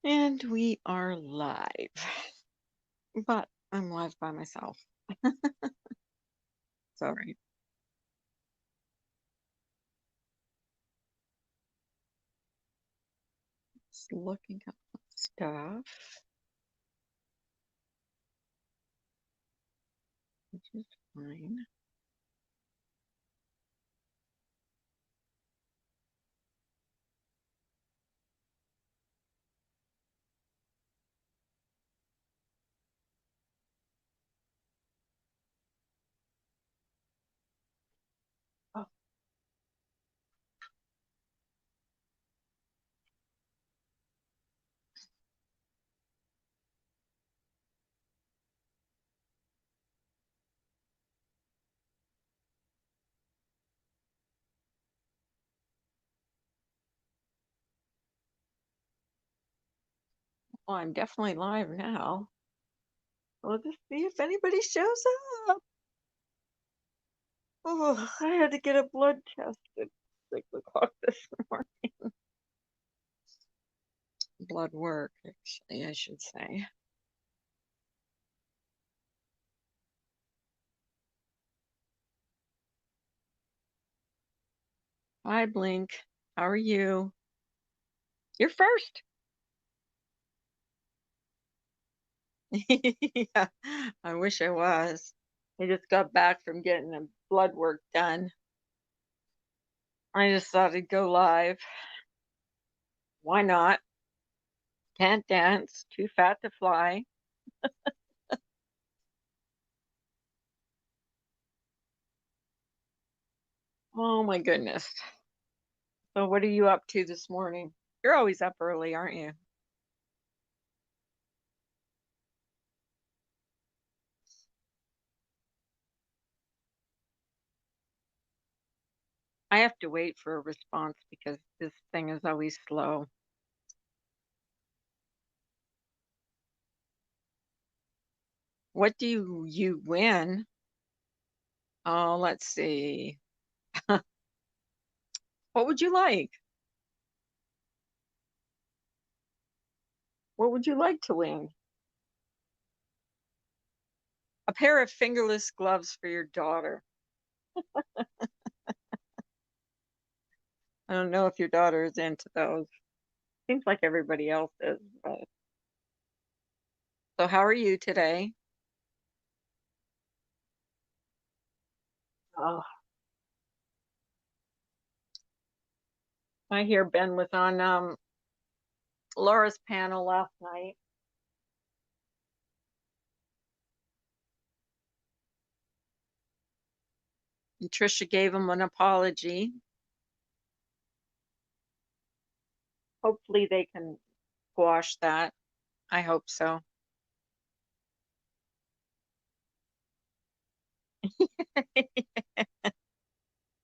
And we are live, but I'm live by myself. Sorry. Just looking up stuff, which is fine. Oh, well, I'm definitely live now. We'll just see if anybody shows up. Oh, I had to get a blood test at 6 o'clock this morning. Blood work, actually, I should say. Hi, Blink. How are you? You're first. Yeah, I wish I was. I just got back from getting the blood work done. I just thought I'd go live. Why not? Can't dance, too fat to fly. Oh my goodness. So what are you up to this morning? You're always up early, aren't you? I have to wait for a response because this thing is always slow. What do you win? Oh, let's see. What would you like? What would you like to win? A pair of fingerless gloves for your daughter. I don't know if your daughter is into those. Seems like everybody else is, but so how are you today? Oh, I hear Ben was on Laura's panel last night. And Trisha gave him an apology. Hopefully they can squash that. I hope so.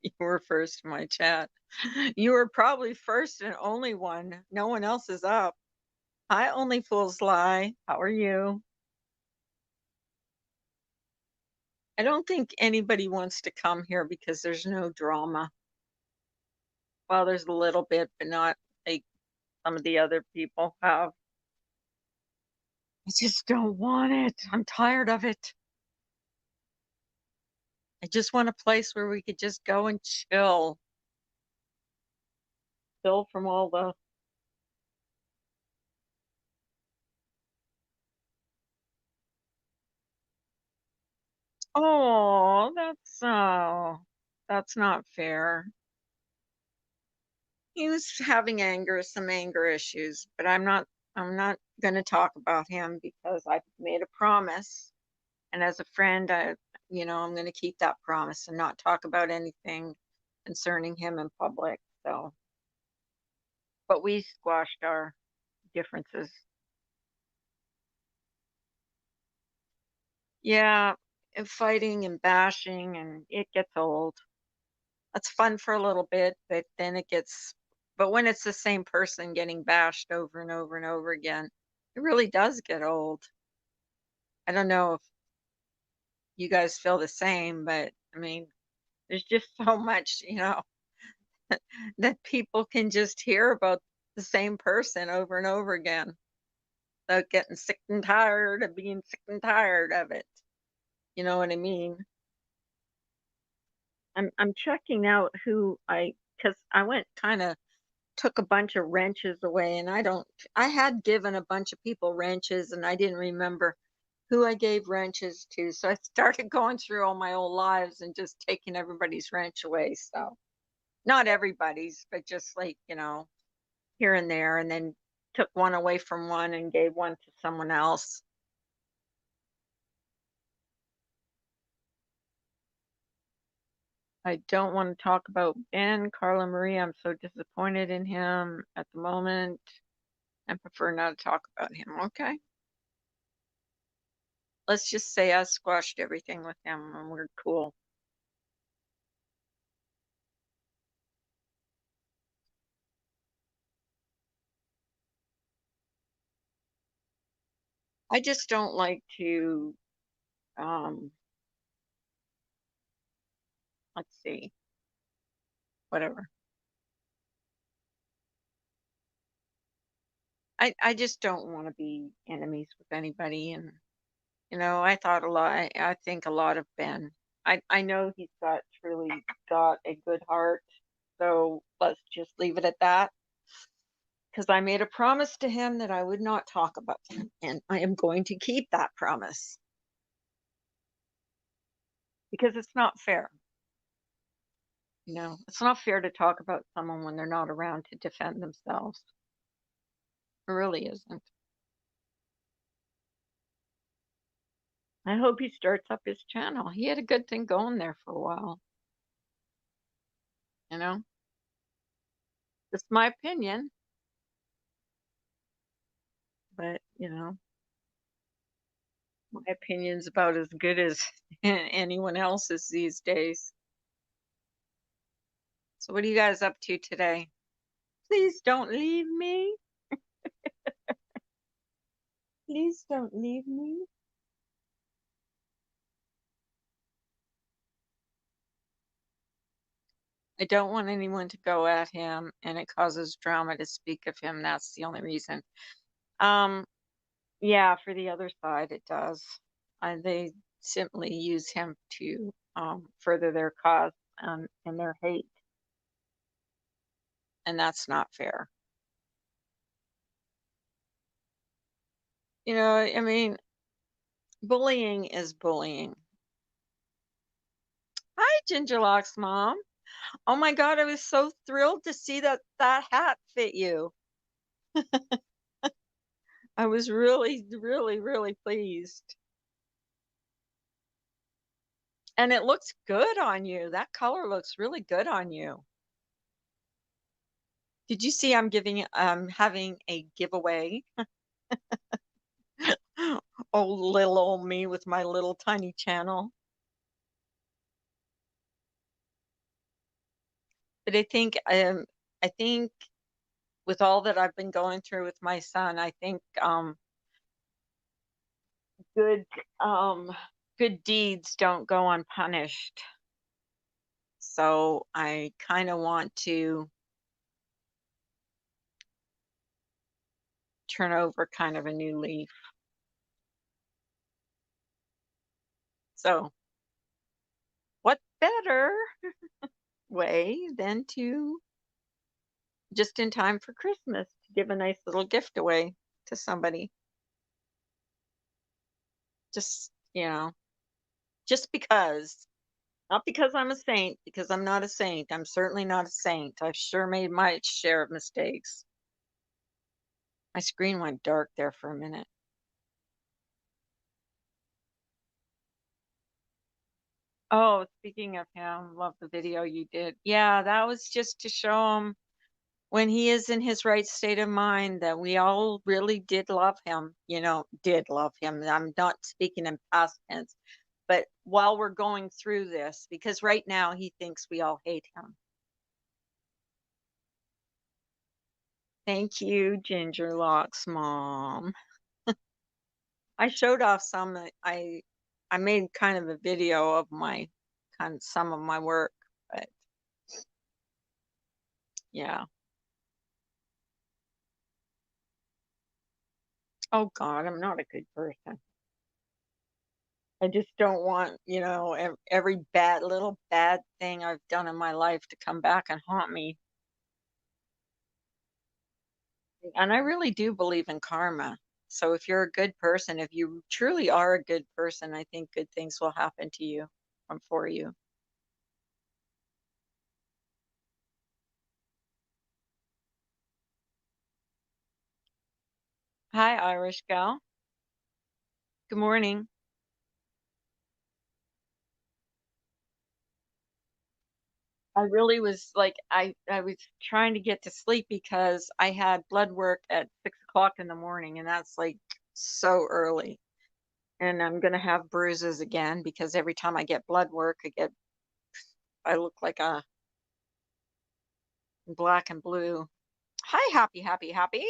You were first in my chat. You were probably first and only one. No one else is up. Hi, Only Fools Lie. How are you? I don't think anybody wants to come here because there's no drama. Well, there's a little bit, but not like some of the other people have. I just don't want it. I'm tired of it. I just want a place where we could just go and chill. Chill from all the oh, that's not fair. He was having some anger issues, but I'm not going to talk about him because I made a promise. And as a friend, I'm going to keep that promise and not talk about anything concerning him in public. So, but we squashed our differences. Yeah, and fighting and bashing, and it gets old. That's fun for a little bit, but then but when it's the same person getting bashed over and over and over again, it really does get old. I don't know if you guys feel the same, but I mean, there's just so much, that people can just hear about the same person over and over again. without getting sick and tired of being sick and tired of it. You know what I mean? I'm checking out who because I went kinda took a bunch of wrenches away, and I had given a bunch of people wrenches, and I didn't remember who I gave wrenches to, so I started going through all my old lives and just taking everybody's wrench away, so not everybody's, but just, like, here and there, and then took one away from one and gave one to someone else. I don't wanna talk about Ben, Carla Marie, I'm so disappointed in him at the moment and prefer not to talk about him. Okay. Let's just say I squashed everything with him and we're cool. I just don't like to, um, let's see, whatever. I just don't want to be enemies with anybody. And, I thought a lot, I think a lot of Ben. I know he's truly got a good heart. So let's just leave it at that. Because I made a promise to him that I would not talk about him. And I am going to keep that promise because it's not fair. It's not fair to talk about someone when they're not around to defend themselves. It really isn't. I hope he starts up his channel. He had a good thing going there for a while, you know? It's my opinion, but, my opinion's about as good as anyone else's these days. So what are you guys up to today? Please don't leave me. Please don't leave me. I don't want anyone to go at him and it causes drama to speak of him. That's the only reason. Um, yeah, for the other side, it does. They simply use him to further their cause and their hate, and that's not fair. I mean, bullying is bullying. Hi, Gingerlock's mom. Oh my God, I was so thrilled to see that hat fit you. I was really, really, really pleased. And it looks good on you. That color looks really good on you. Did you see I'm having a giveaway? Oh, little old me with my little tiny channel. But I think with all that I've been going through with my son, I think good good deeds don't go unpunished. So I kind of want to turn over kind of a new leaf. So what better way than to just in time for Christmas to give a nice little gift away to somebody? Just, just because. Not because I'm a saint, because I'm not a saint. I'm certainly not a saint. I've sure made my share of mistakes. My screen went dark there for a minute. Oh, speaking of him, love the video you did. Yeah, that was just to show him when he is in his right state of mind that we all really did love him, did love him. I'm not speaking in past tense, but while we're going through this, because right now he thinks we all hate him. Thank you, Ginger Locks mom. I showed off I made kind of a video of my some of my work, but yeah. Oh God, I'm not a good person. I just don't want, every little bad thing I've done in my life to come back and haunt me. And I really do believe in karma. So if you're a good person, if you truly are a good person, I think good things will happen to you and for you. Hi, Irish gal. Good morning. I really was like, I was trying to get to sleep because I had blood work at 6 o'clock in the morning, and that's like so early. And I'm gonna have bruises again because every time I get blood work, I look like a black and blue. Hi, happy, happy, happy.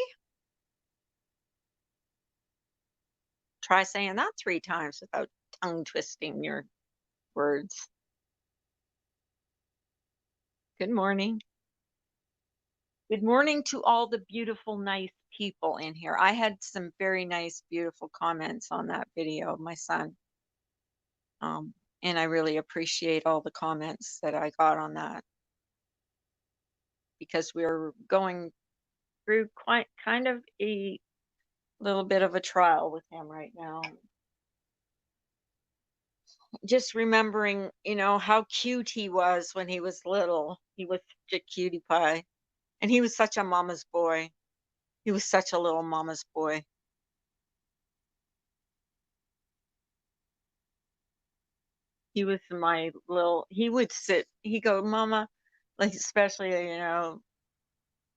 Try saying that 3 times without tongue twisting your words. Good morning. Good morning to all the beautiful, nice people in here. I had some very nice, beautiful comments on that video of my son. Um, and I really appreciate all the comments that I got on that because we're going through quite kind of a little bit of a trial with him right now. Just remembering, how cute he was when he was little. He was such a cutie pie. And he was such a mama's boy. He was such a little mama's boy. He was he would sit, he go, Mama, like, especially,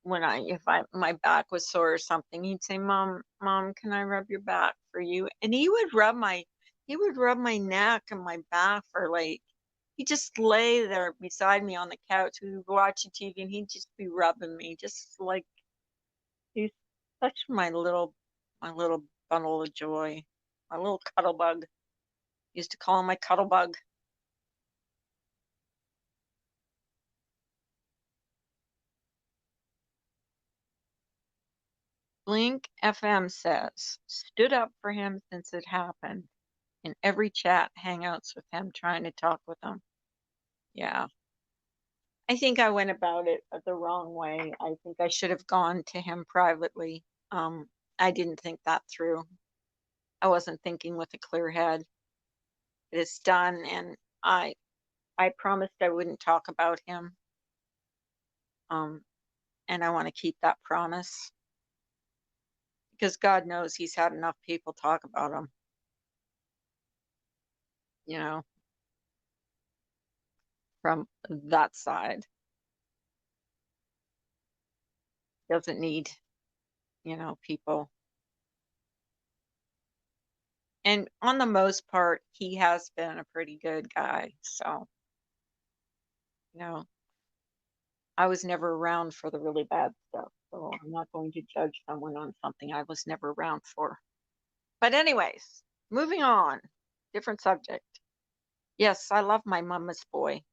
when my back was sore or something, he'd say, Mom, can I rub your back for you? And he would rub my neck and my back for like, he'd just lay there beside me on the couch. We would watch TV and he'd just be rubbing me, just like, he's such my little bundle of joy, my little cuddle bug. Used to call him my cuddle bug. Blink FM says, stood up for him since it happened. In every chat, hangouts with him, trying to talk with him. Yeah. I think I went about it the wrong way. I think I should have gone to him privately. I didn't think that through. I wasn't thinking with a clear head. It is done, and I promised I wouldn't talk about him. Um, and I want to keep that promise because God knows he's had enough people talk about him, you know, from that side. Doesn't need, people. And on the most part, he has been a pretty good guy. So, you know, I was never around for the really bad stuff. So I'm not going to judge someone on something I was never around for. But, anyways, moving on, different subject. Yes, I love my mama's boy.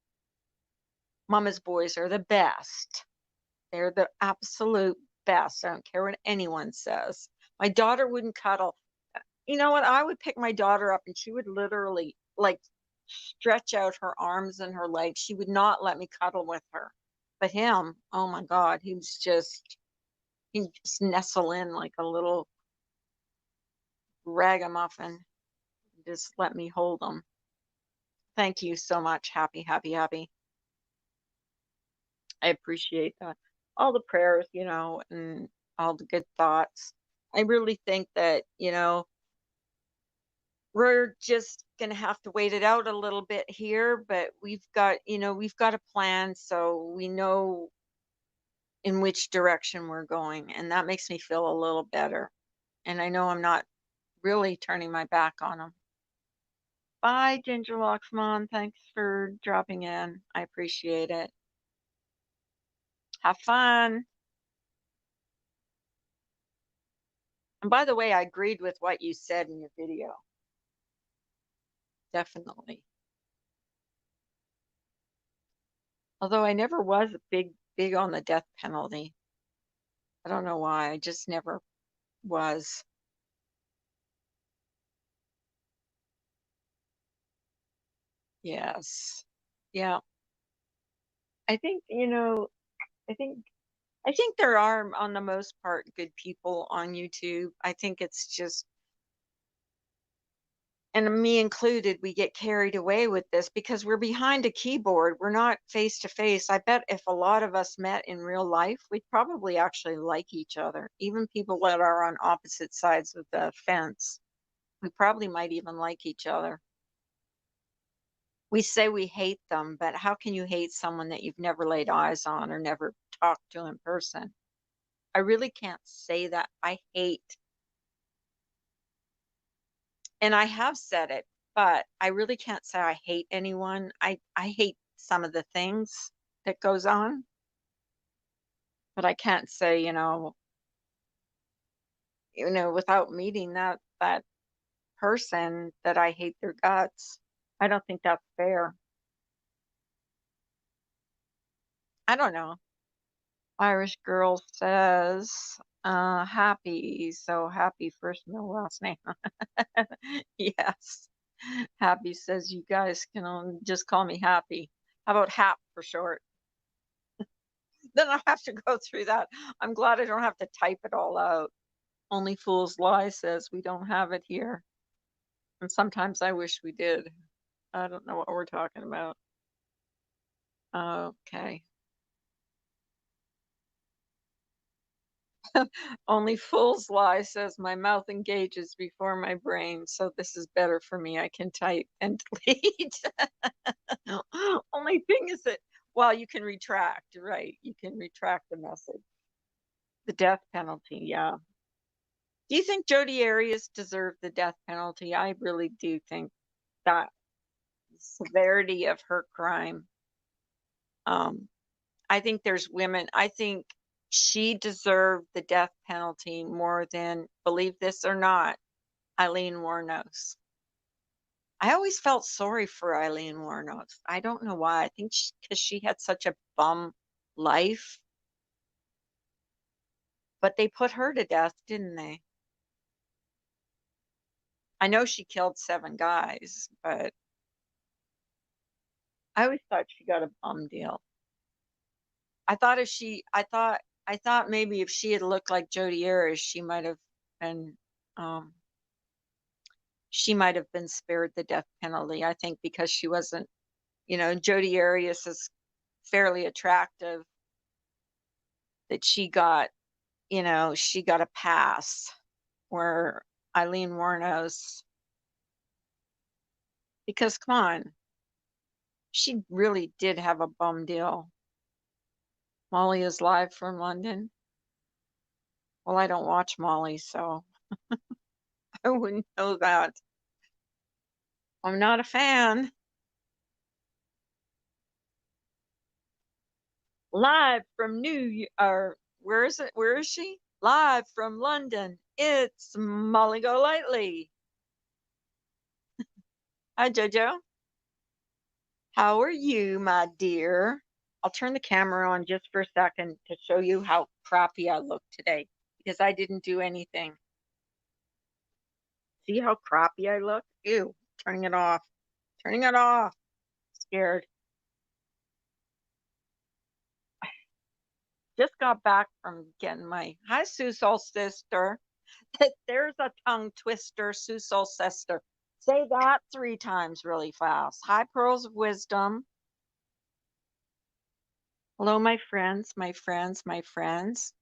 Mama's boys are the best. They're the absolute best. I don't care what anyone says. My daughter wouldn't cuddle. You know what? I would pick my daughter up and she would literally like stretch out her arms and her legs. She would not let me cuddle with her. But him, oh my God, he'd just nestle in like a little ragamuffin. Just let me hold him. Thank you so much. Happy, happy, happy. I appreciate that. All the prayers, and all the good thoughts. I really think that, we're just going to have to wait it out a little bit here, but we've got a plan so we know in which direction we're going, and that makes me feel a little better. And I know I'm not really turning my back on them. Bye, Ginger Locksmon. Thanks for dropping in. I appreciate it. Have fun. And by the way, I agreed with what you said in your video. Definitely. Although I never was big on the death penalty. I don't know why. I just never was. Yes. Yeah. I think, I think I think there are, on the most part, good people on YouTube. I think it's just, and me included, we get carried away with this because we're behind a keyboard. We're not face to face. I bet if a lot of us met in real life, we'd probably actually like each other. Even people that are on opposite sides of the fence, we probably might even like each other. We say we hate them, but how can you hate someone that you've never laid eyes on or never talked to in person? I really can't say that. I hate, and I have said it, but I really can't say I hate anyone. I hate some of the things that goes on, but I can't say, without meeting that person that I hate their guts. I don't think that's fair. I don't know. Irish girl says, happy. So happy first middle last name. Yes. Happy says you guys can just call me Happy. How about Hap for short? Then I have to go through that. I'm glad I don't have to type it all out. Only Fools Lie says we don't have it here. And sometimes I wish we did. I don't know what we're talking about. Okay. Only Fools Lie says my mouth engages before my brain, so this is better for me. I can type and delete. Only thing is that, well, you can retract, right? You can retract the message. The death penalty, yeah. Do you think Jodi Arias deserved the death penalty? I really do think that severity of her crime. Um, I think there's women. I think she deserved the death penalty more than, believe this or not, Eileen Wuornos. I always felt sorry for Eileen Wuornos. I don't know why. I think because she had such a bum life, but they put her to death, didn't they? I know she killed 7 guys, but I always thought she got a bum deal. I thought maybe if she had looked like Jodi Arias, been, um, she might have been spared the death penalty. I think because she wasn't, Jodi Arias is fairly attractive, that she got a pass, where Eileen Wuornos, because come on, she really did have a bum deal. Molly is live from London. Well, I don't watch Molly, so I wouldn't know that. I'm not a fan. Live from or where is it? Where is she? Live from London. It's Molly Golightly. Hi, Jojo. How are you, my dear? I'll turn the camera on just for a second to show you how crappy I look today because I didn't do anything. See how crappy I look? Ew, turning it off. Turning it off. Scared. Just got back from getting my hi Sue Soul sister. There's a tongue twister, Sue Soul sister. Say that 3 times really fast. Hi, pearls of wisdom. Hello, my friends, my friends, my friends.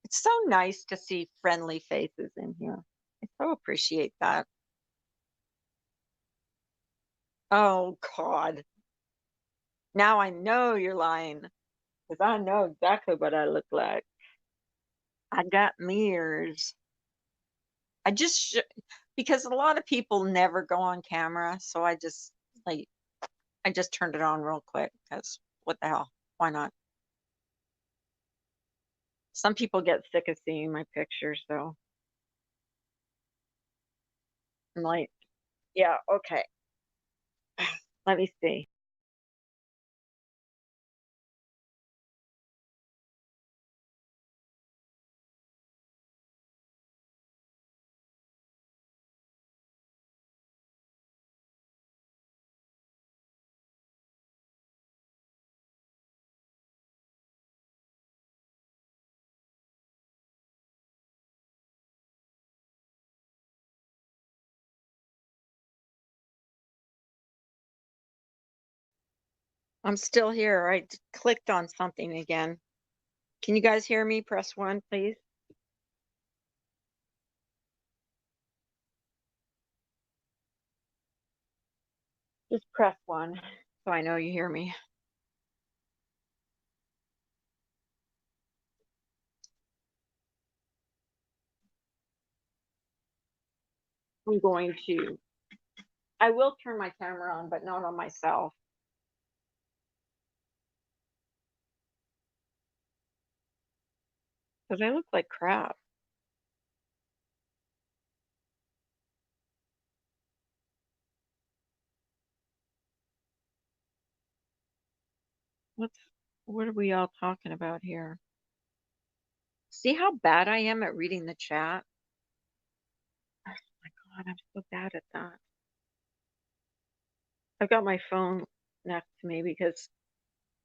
It's so nice to see friendly faces in here. I so appreciate that. Oh, God. Now I know you're lying because I know exactly what I look like. I got mirrors. I just, because a lot of people never go on camera. So like, I just turned it on real quick because what the hell? Why not? Some people get sick of seeing my pictures, though. I'm like, yeah, okay. Let me see. I'm still here. Clicked on something again. Can you guys hear me? Press one, please. Just press one so I know you hear me. I'm going to, I will turn my camera on, but not on myself. Because I look like crap. What's, what are we all talking about here? See how bad I am at reading the chat? Oh my God, I'm so bad at that. I've got my phone next to me because,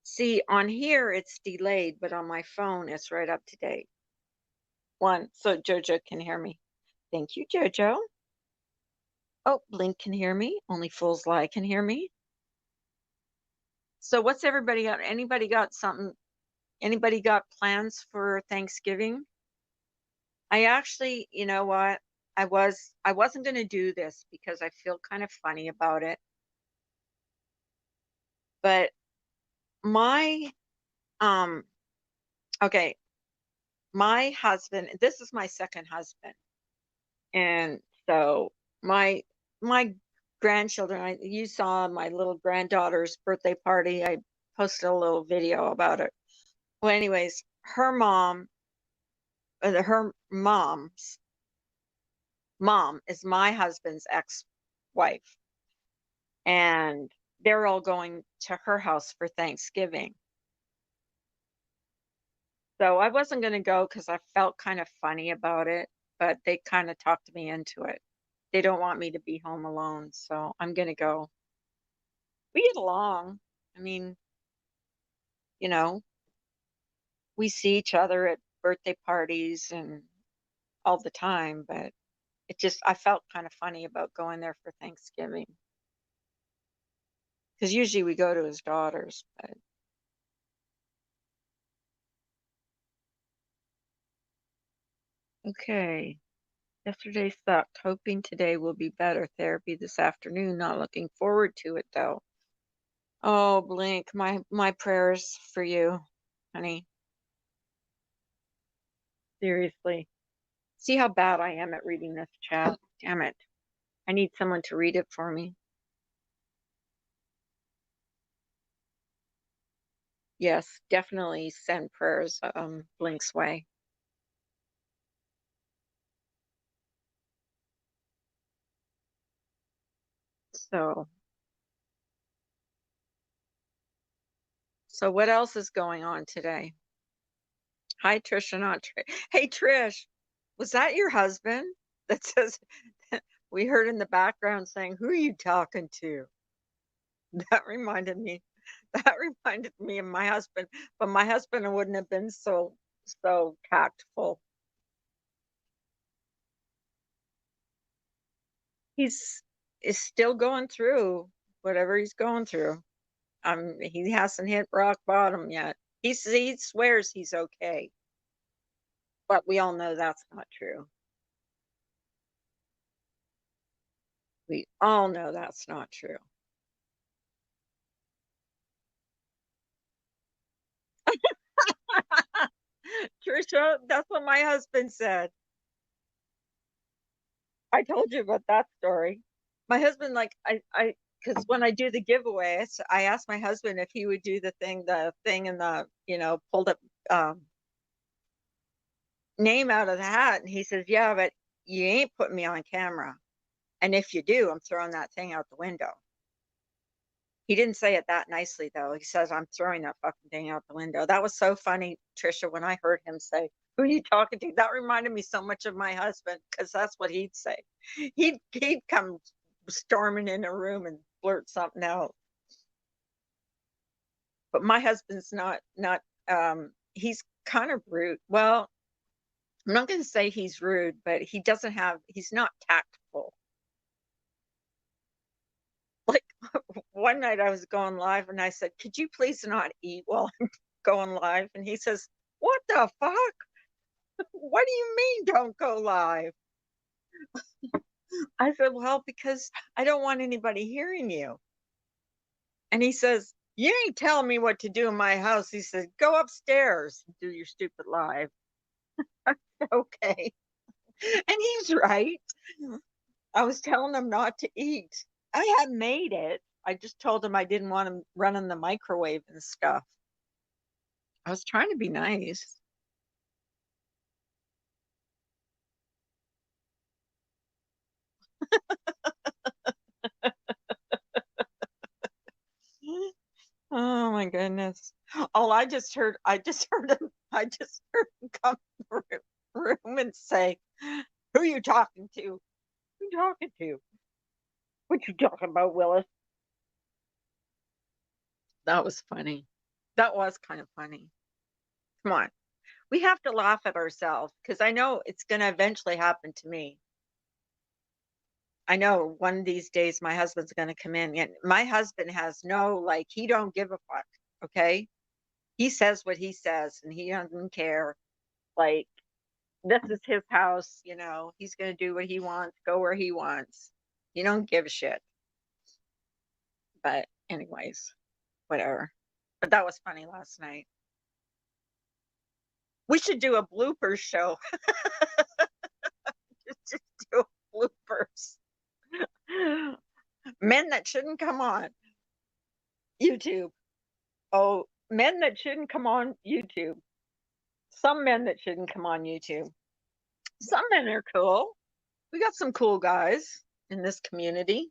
see, on here it's delayed, but on my phone it's right up to date. One, so Jojo can hear me. Thank you, Jojo. Oh, Blink can hear me. Only Fools Lie can hear me. So what's everybody got? Anybody got something? Anybody got plans for Thanksgiving? I actually, you know what? I wasn't going to do this because I feel kind of funny about it. But my um okay, my husband, this is my second husband. And so my grandchildren, you saw my little granddaughter's birthday party. I posted a little video about it. Well, anyways, her mom's mom is my husband's ex-wife, and they're all going to her house for Thanksgiving. So I wasn't going to go because I felt kind of funny about it, but they kind of talked me into it. They don't want me to be home alone, so I'm going to go. We get along. I mean, you know, we see each other at birthday parties and all the time, but I felt kind of funny about going there for Thanksgiving because usually we go to his daughter's, but okay. Yesterday sucked. Hoping today will be better. Therapy this afternoon. Not looking forward to it though. Oh, Blink, my prayers for you, honey. Seriously. See how bad I am at reading this chat. Damn it. I need someone to read it for me. Yes, definitely send prayers Blink's way. So what else is going on today? Hi, Trisha, not Trish. Hey, Trish, was that your husband that says we heard in the background saying, "Who are you talking to?" That reminded me. That reminded me of my husband, but my husband wouldn't have been so tactful. He's is still going through whatever he's going through. He hasn't hit rock bottom yet. He swears he's okay, but we all know that's not true. We all know that's not true. Trisha, that's what my husband said. I told you about that story. My husband, like, because when I do the giveaways, I asked my husband if he would do the thing in the, pulled up name out of the hat. And he says, "Yeah, but you ain't putting me on camera. And if you do, I'm throwing that thing out the window." He didn't say it that nicely, though. He says, "I'm throwing that fucking thing out the window." That was so funny, Trisha, when I heard him say, "Who are you talking to?" That reminded me so much of my husband because that's what he'd say. He'd come storming in a room and blurt something out. But my husband's not he's kind of rude. Well, I'm not going to say he's rude, but he's not tactful. Like, one night I was going live and I said, "Could you please not eat while I'm going live?" And he says, "What the fuck? What do you mean don't go live?" I said, "Well, because I don't want anybody hearing you." And he says, "You ain't telling me what to do in my house." He said, "Go upstairs and do your stupid live." Okay. And he's right. I was telling him not to eat. I had made it. I just told him I didn't want him running the microwave and stuff. I was trying to be nice. Oh my goodness. Oh, I just heard him come in the room and say, "Who you talking to? Who you talking to? What you talking about, Willis?" That was funny. That was kind of funny. Come on. We have to laugh at ourselves because I know it's going to eventually happen to me. I know one of these days my husband's going to come in, and my husband has no, like, he don't give a fuck. Okay. He says what he says and he doesn't care. Like, this is his house, he's going to do what he wants, go where he wants. He don't give a shit. But anyways, whatever. But that was funny last night. We should do a bloopers show. Just do bloopers. Men that shouldn't come on YouTube. Oh, men that shouldn't come on YouTube. Some men that shouldn't come on YouTube. Some men are cool. We got some cool guys in this community.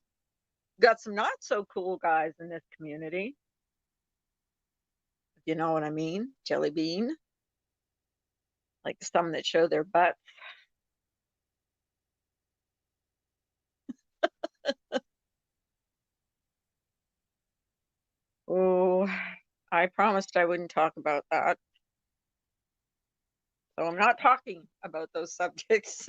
Got some not so cool guys in this community. You know what I mean? Jelly bean. Like some that show their butts. Oh, I promised I wouldn't talk about that. So I'm not talking about those subjects.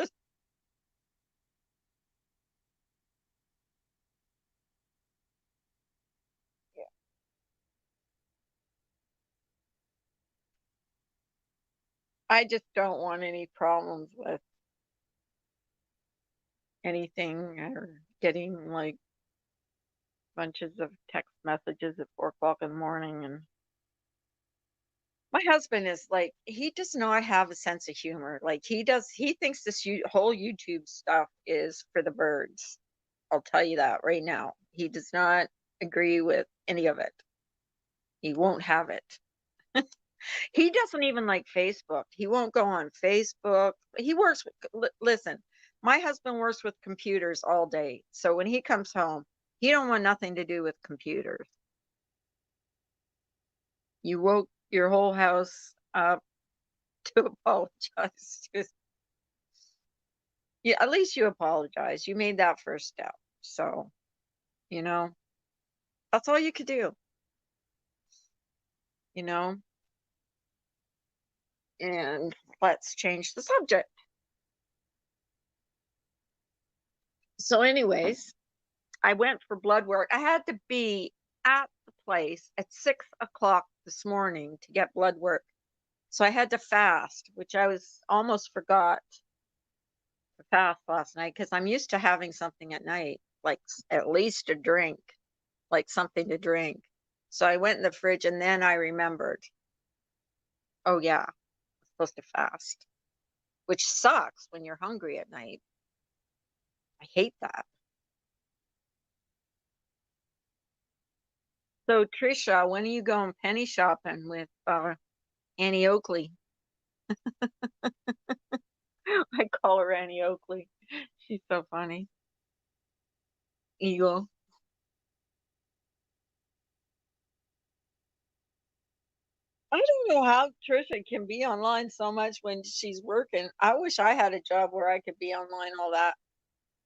I just don't want any problems with anything or getting like bunches of text messages at 4 o'clock in the morning. And my husband is like, he does not have a sense of humor. Like, he thinks this whole YouTube stuff is for the birds. I'll tell you that right now. He does not agree with any of it. He won't have it. He doesn't even like Facebook. He won't go on Facebook. He works with, listen, my husband works with computers all day. So when he comes home, he don't want nothing to do with computers. You woke your whole house up to apologize. Yeah, at least you apologize. You made that first step. So, you know, that's all you could do, you know? And let's change the subject. So, anyways, I went for blood work. I had to be at the place at 6 o'clock this morning to get blood work. So I had to fast, which I was almost forgot to fast last night because I'm used to having something at night, like at least a drink, like something to drink. So I went in the fridge and then I remembered, oh yeah, I'm supposed to fast, which sucks when you're hungry at night. I hate that. So Trisha, when are you going penny shopping with Annie Oakley? I call her Annie Oakley. She's so funny. Eagle. I don't know how Trisha can be online so much when she's working. I wish I had a job where I could be online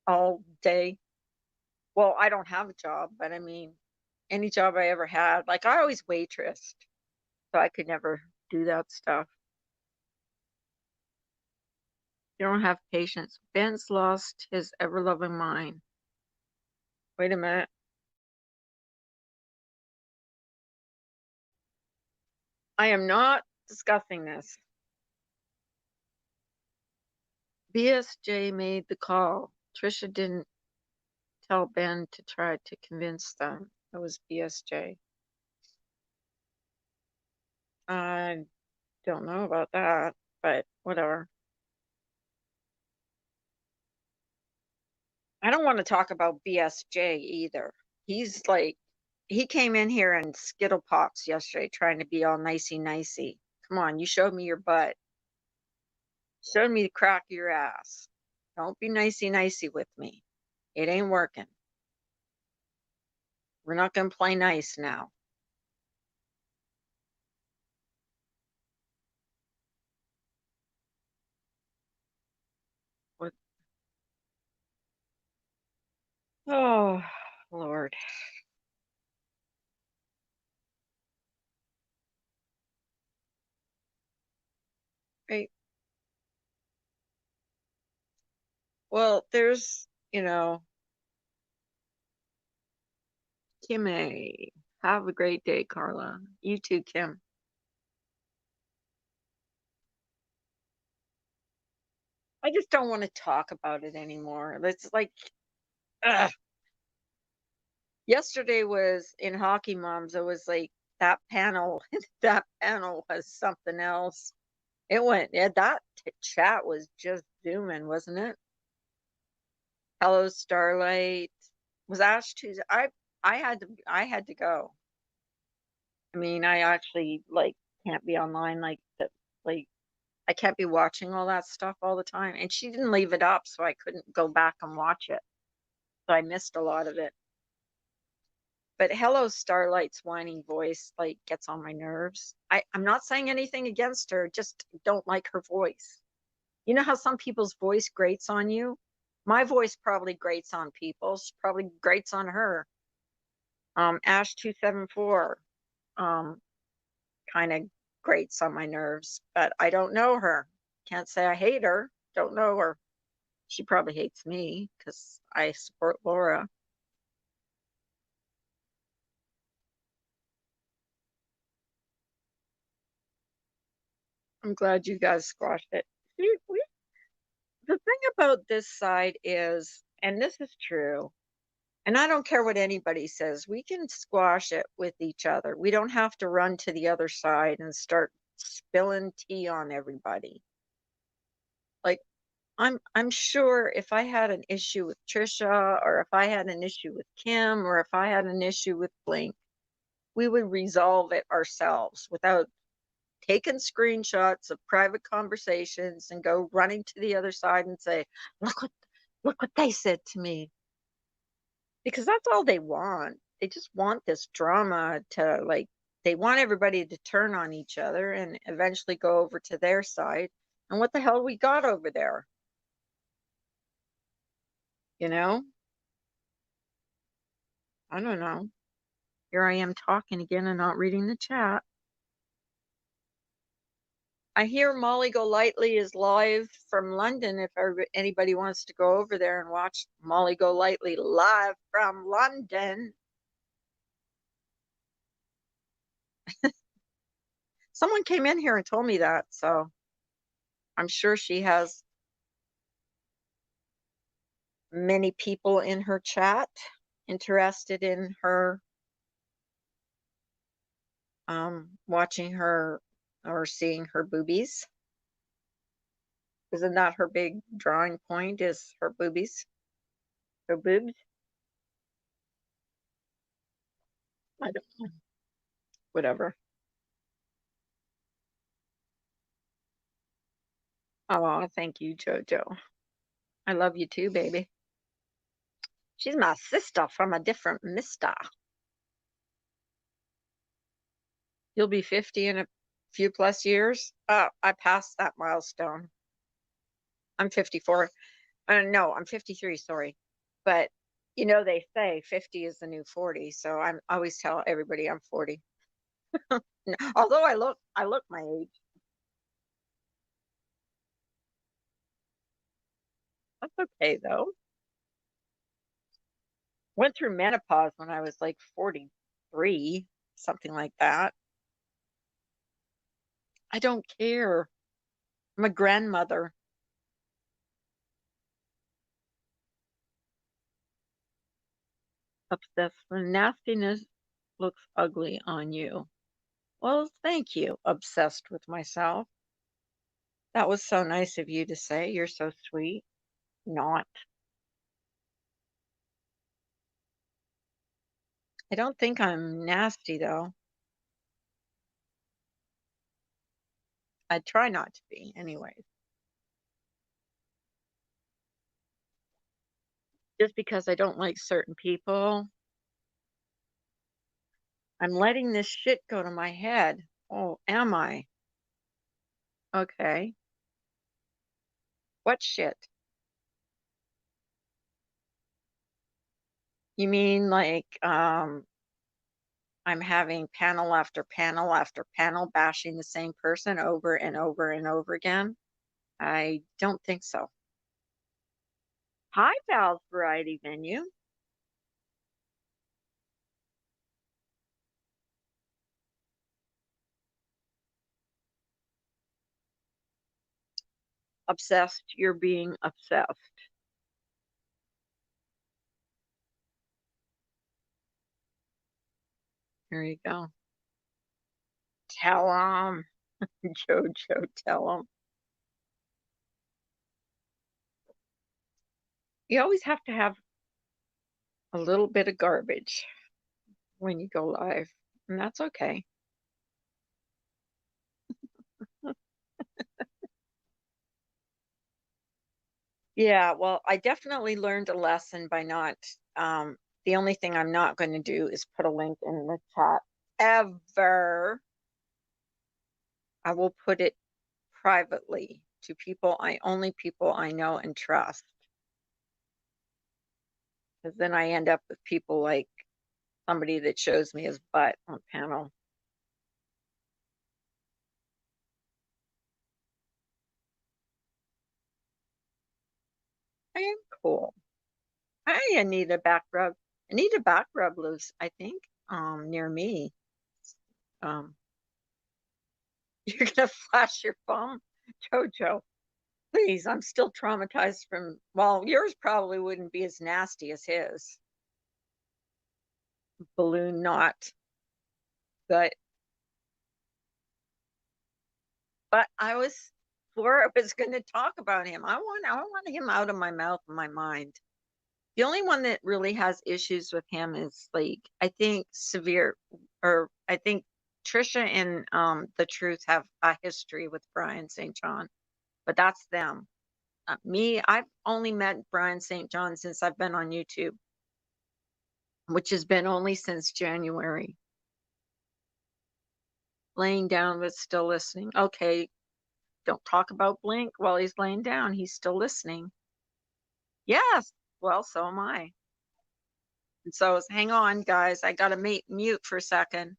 all day. Well, I don't have a job, but I mean, any job I ever had, like I always waitressed, so I could never do that stuff. You don't have patience. Ben's lost his ever loving mind. Wait a minute. I am not discussing this. BSJ made the call. Trisha didn't tell Ben to try to convince them. It was BSJ. I don't know about that, but whatever. I don't want to talk about BSJ either. He's like, he came in here and skittle pops yesterday trying to be all nicey nicey. Come on, you showed me your butt. Showed me the crack of your ass. Don't be nicey nicey with me. It ain't working. We're not going to play nice now. What? Oh, Lord. Right. Well, there's, Kim A. Have a great day, Carla. You too, Kim. I just don't want to talk about it anymore. It's like, ugh. Yesterday was in Hockey Moms. It was like that panel. That panel was something else. It went. Yeah, that chat was just zooming, wasn't it? Hello, Starlight. Was Ash Tuesday? I had to go. I mean, I actually like can't be online like that. Like I can't be watching all that stuff all the time. And she didn't leave it up, so I couldn't go back and watch it. So I missed a lot of it. But Hello Starlight's whining voice like gets on my nerves. I'm not saying anything against her, just don't like her voice. You know how some people's voice grates on you? My voice probably grates on people. She probably grates on her. Ash274 kind of grates on my nerves, but I don't know her. Can't say I hate her. Don't know her. She probably hates me because I support Laura. I'm glad you guys squashed it. The thing about this side is, and this is true, and I don't care what anybody says, we can squash it with each other. We don't have to run to the other side and start spilling tea on everybody. Like I'm sure if I had an issue with Trisha or if I had an issue with Kim or if I had an issue with Blink, we would resolve it ourselves without taking screenshots of private conversations and go running to the other side and say, look what they said to me. Because that's all they want. They just want this drama to like they want everybody to turn on each other and eventually go over to their side. And what the hell we got over there? You know? I don't know. Here I am talking again and not reading the chat. I hear Molly Golightly is live from London. If anybody wants to go over there and watch Molly Golightly live from London. Someone came in here and told me that, so I'm sure she has many people in her chat interested in her watching her or seeing her boobies. Isn't that her big drawing point is her boobies? Her boobs? I don't know. Whatever. Oh, thank you, Jojo. I love you too, baby. She's my sister from a different mister. You'll be 50 in a few plus years. I passed that milestone. I'm 54. No, I'm 53, sorry. But they say 50 is the new 40, so I always tell everybody I'm 40. Although I look my age. That's okay though. Went through menopause when I was like 43, something like that. I don't care. I'm a grandmother. Obsessed with nastiness looks ugly on you. Well, thank you, obsessed with myself. That was so nice of you to say. You're so sweet. Not. I don't think I'm nasty, though. I try not to be, anyways. Just because I don't like certain people, I'm letting this shit go to my head. Oh, am I? Okay. What shit? You mean like I'm having panel after panel after panel bashing the same person over and over and over again? I don't think so. Hi, Val's Variety Venue. Obsessed, you're being obsessed. Here you go. Tell them, Jojo, tell them. You always have to have a little bit of garbage when you go live, and that's okay. Yeah, well, I definitely learned a lesson by not, the only thing I'm not going to do is put a link in the chat ever. I will put it privately to only people I know and trust. Because then I end up with people like somebody that shows me his butt on panel. I am cool. Hi, Anita back rub. Anita back rub lives, I think, near me. Um, you're gonna flash your phone, Jojo. Please, I'm still traumatized from, well, yours probably wouldn't be as nasty as his. Balloon knot. But I was swore I was gonna talk about him. I want him out of my mouth and my mind. The only one that really has issues with him is like I think severe or I think Trisha and the Truth have a history with Brian St. John, but that's them. Me, I've only met Brian St. John since I've been on YouTube, which has been only since January. Laying down but still listening. Okay, don't talk about Blink while he's laying down. He's still listening. Yes. Well, so am I. And so hang on, guys. I got to mute for a second.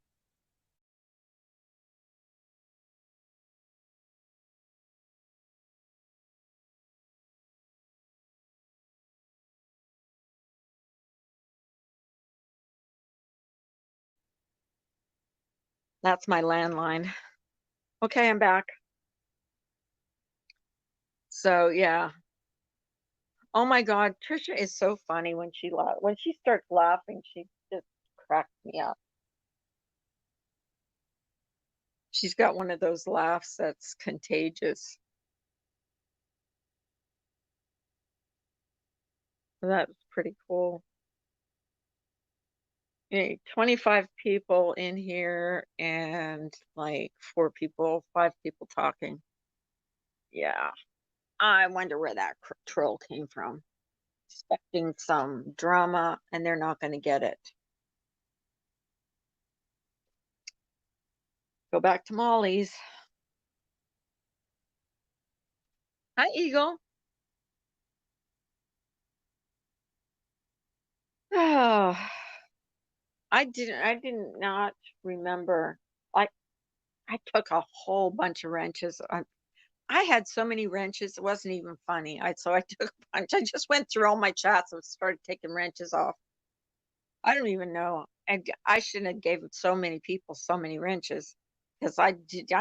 That's my landline. Okay, I'm back. So yeah. Oh my God, Trisha is so funny when when she starts laughing, she just cracks me up. She's got one of those laughs that's contagious. That's pretty cool. 25 people in here and like 5 people talking. Yeah. I wonder where that troll came from. Expecting some drama and they're not going to get it. Go back to Molly's. Hi, Eagle. Oh, I did not remember. Like I took a whole bunch of wrenches. I had so many wrenches, it wasn't even funny. So I took a bunch. I just went through all my chats and started taking wrenches off. I don't even know. I shouldn't have gave so many people so many wrenches. because I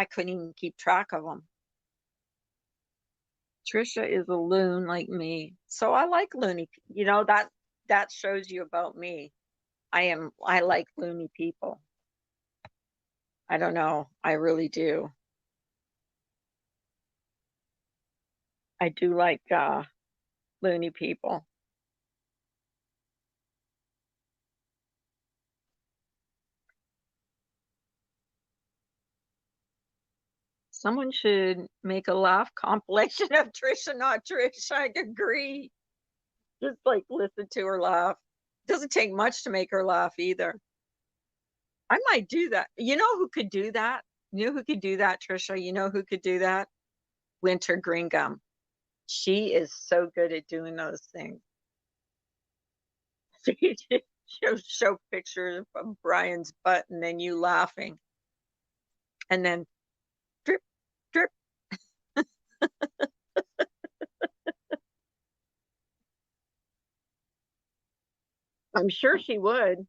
couldn't even keep track of them. Trisha is a loon like me, so I like loony. You know that shows you about me. I like loony people. I don't know. I really do. I do like loony people. Someone should make a laugh compilation of Trisha, not Trish. I agree. Just like listen to her laugh. Doesn't take much to make her laugh either. I might do that. You know who could do that? You know who could do that, Trisha? You know who could do that? Winter Green Gum. She is so good at doing those things. She'll show pictures of Brian's butt and then you laughing. And then drip, drip. I'm sure she would.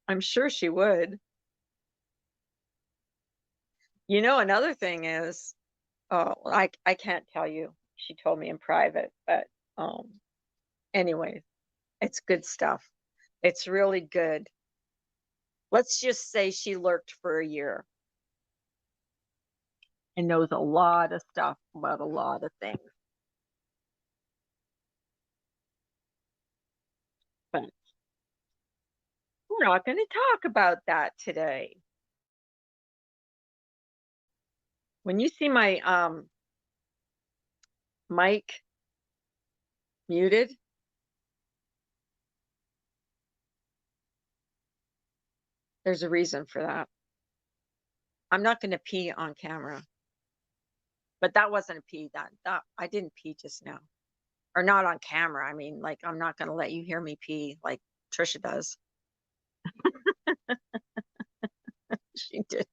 I'm sure she would. You know, another thing is, oh, I can't tell you. She told me in private, but anyways, it's good stuff. It's really good. Let's just say she lurked for a year and knows a lot of stuff about a lot of things. But we're not going to talk about that today. When you see my mic muted, there's a reason for that. I'm not going to pee on camera. But that wasn't a pee. That I didn't pee just now. Or not on camera. I mean, like I'm not going to let you hear me pee like Trisha does. She did.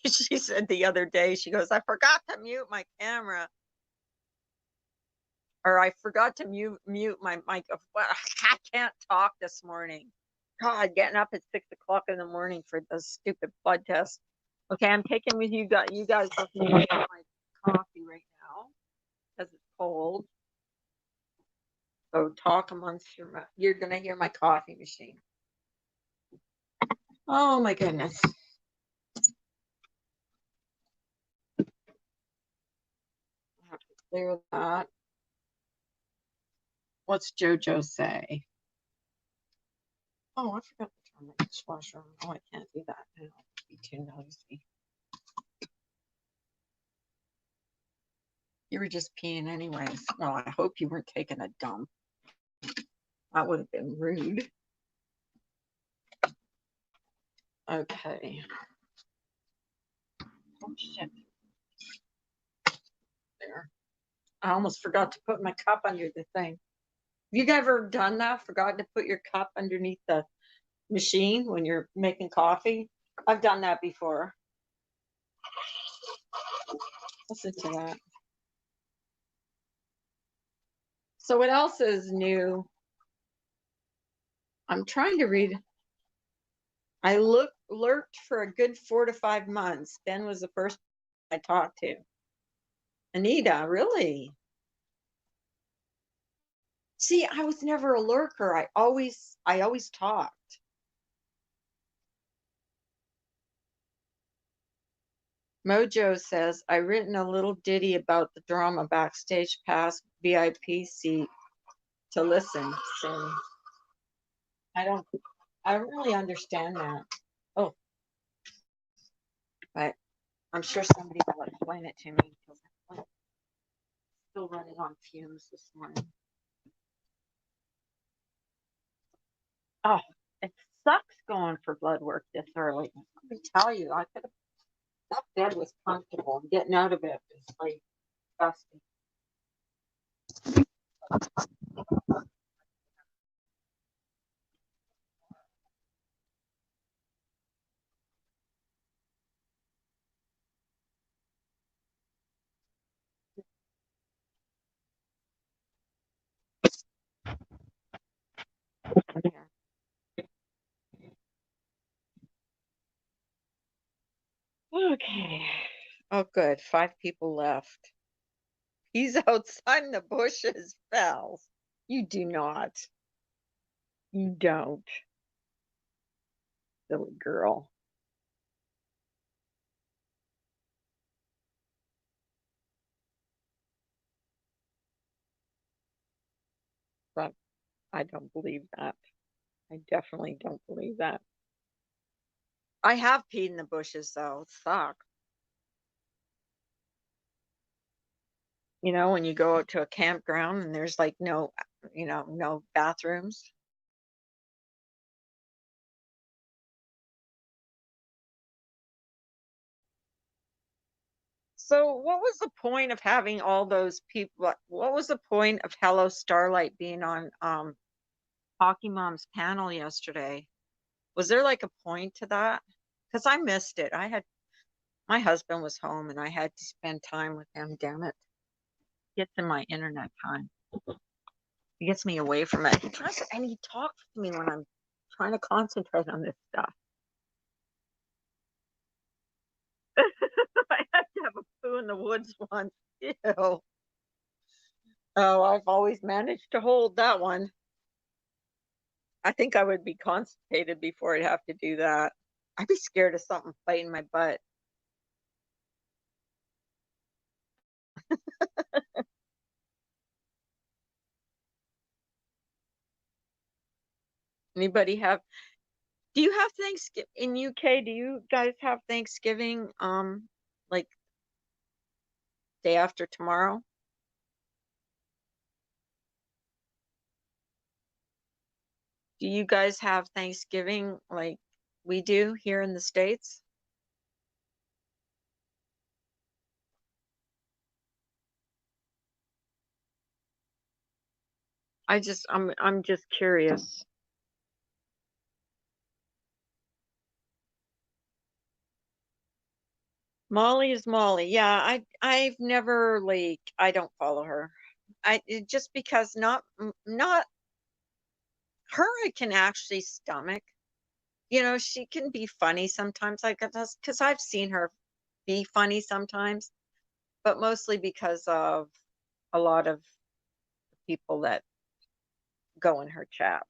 She said the other day, she goes, I forgot to mute my camera. Or I forgot to mute my mic. I can't talk this morning. God, getting up at 6 o'clock in the morning for the stupid blood test. Okay, I'm taking with you guys. You guys with me my coffee right now because it's cold. So talk amongst you're gonna hear my coffee machine. Oh my goodness. I have to clear that. What's JoJo say? Oh, I forgot to turn my dishwasher on. Oh, I can't do that now. It'd be too noisy. You were just peeing anyways. Well, I hope you weren't taking a dump. That would have been rude. Okay. Oh shit. There. I almost forgot to put my cup under the thing. You ever done that? Forgotten to put your cup underneath the machine when you're making coffee? I've done that before. Listen to that. So what else is new? I'm trying to read. I lurked for a good 4 to 5 months. Ben was the first I talked to. Anita, really? See, I was never a lurker. I always talked. Mojo says, I written a little ditty about the drama backstage pass VIP seat to listen. So I don't really understand that. Oh, but I'm sure somebody will explain it to me because I'm still running on fumes this morning. Oh, it sucks going for blood work this early. Let me tell you, I could have that bed was comfortable and getting out of it was like disgusting. Oh, good. 5 people left. He's outside in the bushes, Val. You do not. You don't, silly girl. But I don't believe that. I definitely don't believe that. I have peed in the bushes, though. It sucks. You know, when you go out to a campground and there's, like, no, no bathrooms. So, what was the point of having all those people what was the point of Hello Starlight being on, Hockey Mom's panel yesterday? Was there, like, a point to that? Because I missed it. I had my husband was home, and I had to spend time with him, damn it. Gets in my internet time. It gets me away from it. And he talks to me when I'm trying to concentrate on this stuff. I had to have a poo in the woods once. Ew. Oh, I've always managed to hold that one. I think I would be constipated before I'd have to do that. I'd be scared of something biting my butt. Anybody have do you have Thanksgiving in UK? Do you guys have Thanksgiving like day after tomorrow? Do you guys have Thanksgiving like we do here in the States? I'm just curious. Molly is Molly. Yeah, I've never like I don't follow her. Just because not her I can actually stomach. You know, she can be funny sometimes. Like because I've seen her be funny sometimes, but mostly because of a lot of people that go in her chat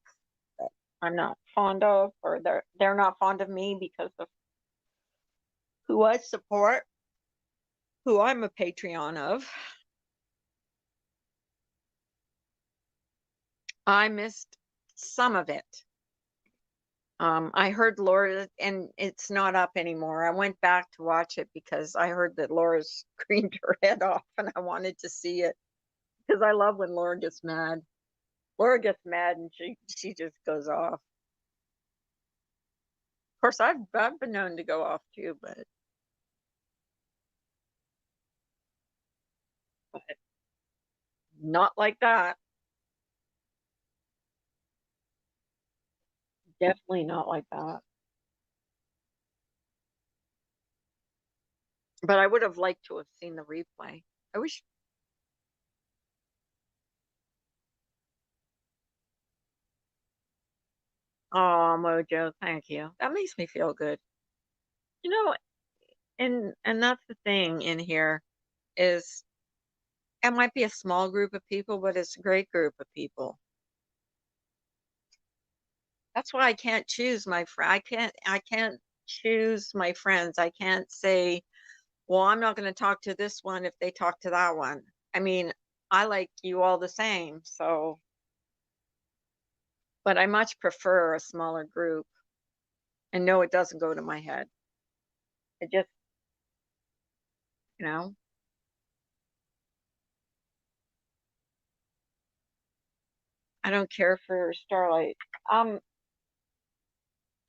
that I'm not fond of, or they're not fond of me because of who I support, who I'm a Patreon of. I missed some of it. I heard Laura, and it's not up anymore. I went back to watch it because I heard that Laura screamed her head off, and I wanted to see it because I love when Laura gets mad. Laura gets mad, and she just goes off. Of course, I've been known to go off too, but not like that. Definitely not like that. But I would have liked to have seen the replay. I wish. Oh, Mojo, thank you. That makes me feel good. You know, and that's the thing in here is it might be a small group of people, but it's a great group of people. That's why I can't choose my friend. I can't choose my friends. I can't say, well, I'm not going to talk to this one if they talk to that one. I mean, I like you all the same, so but I much prefer a smaller group. And no, it doesn't go to my head. It just, you know, I don't care for Starlight. Um,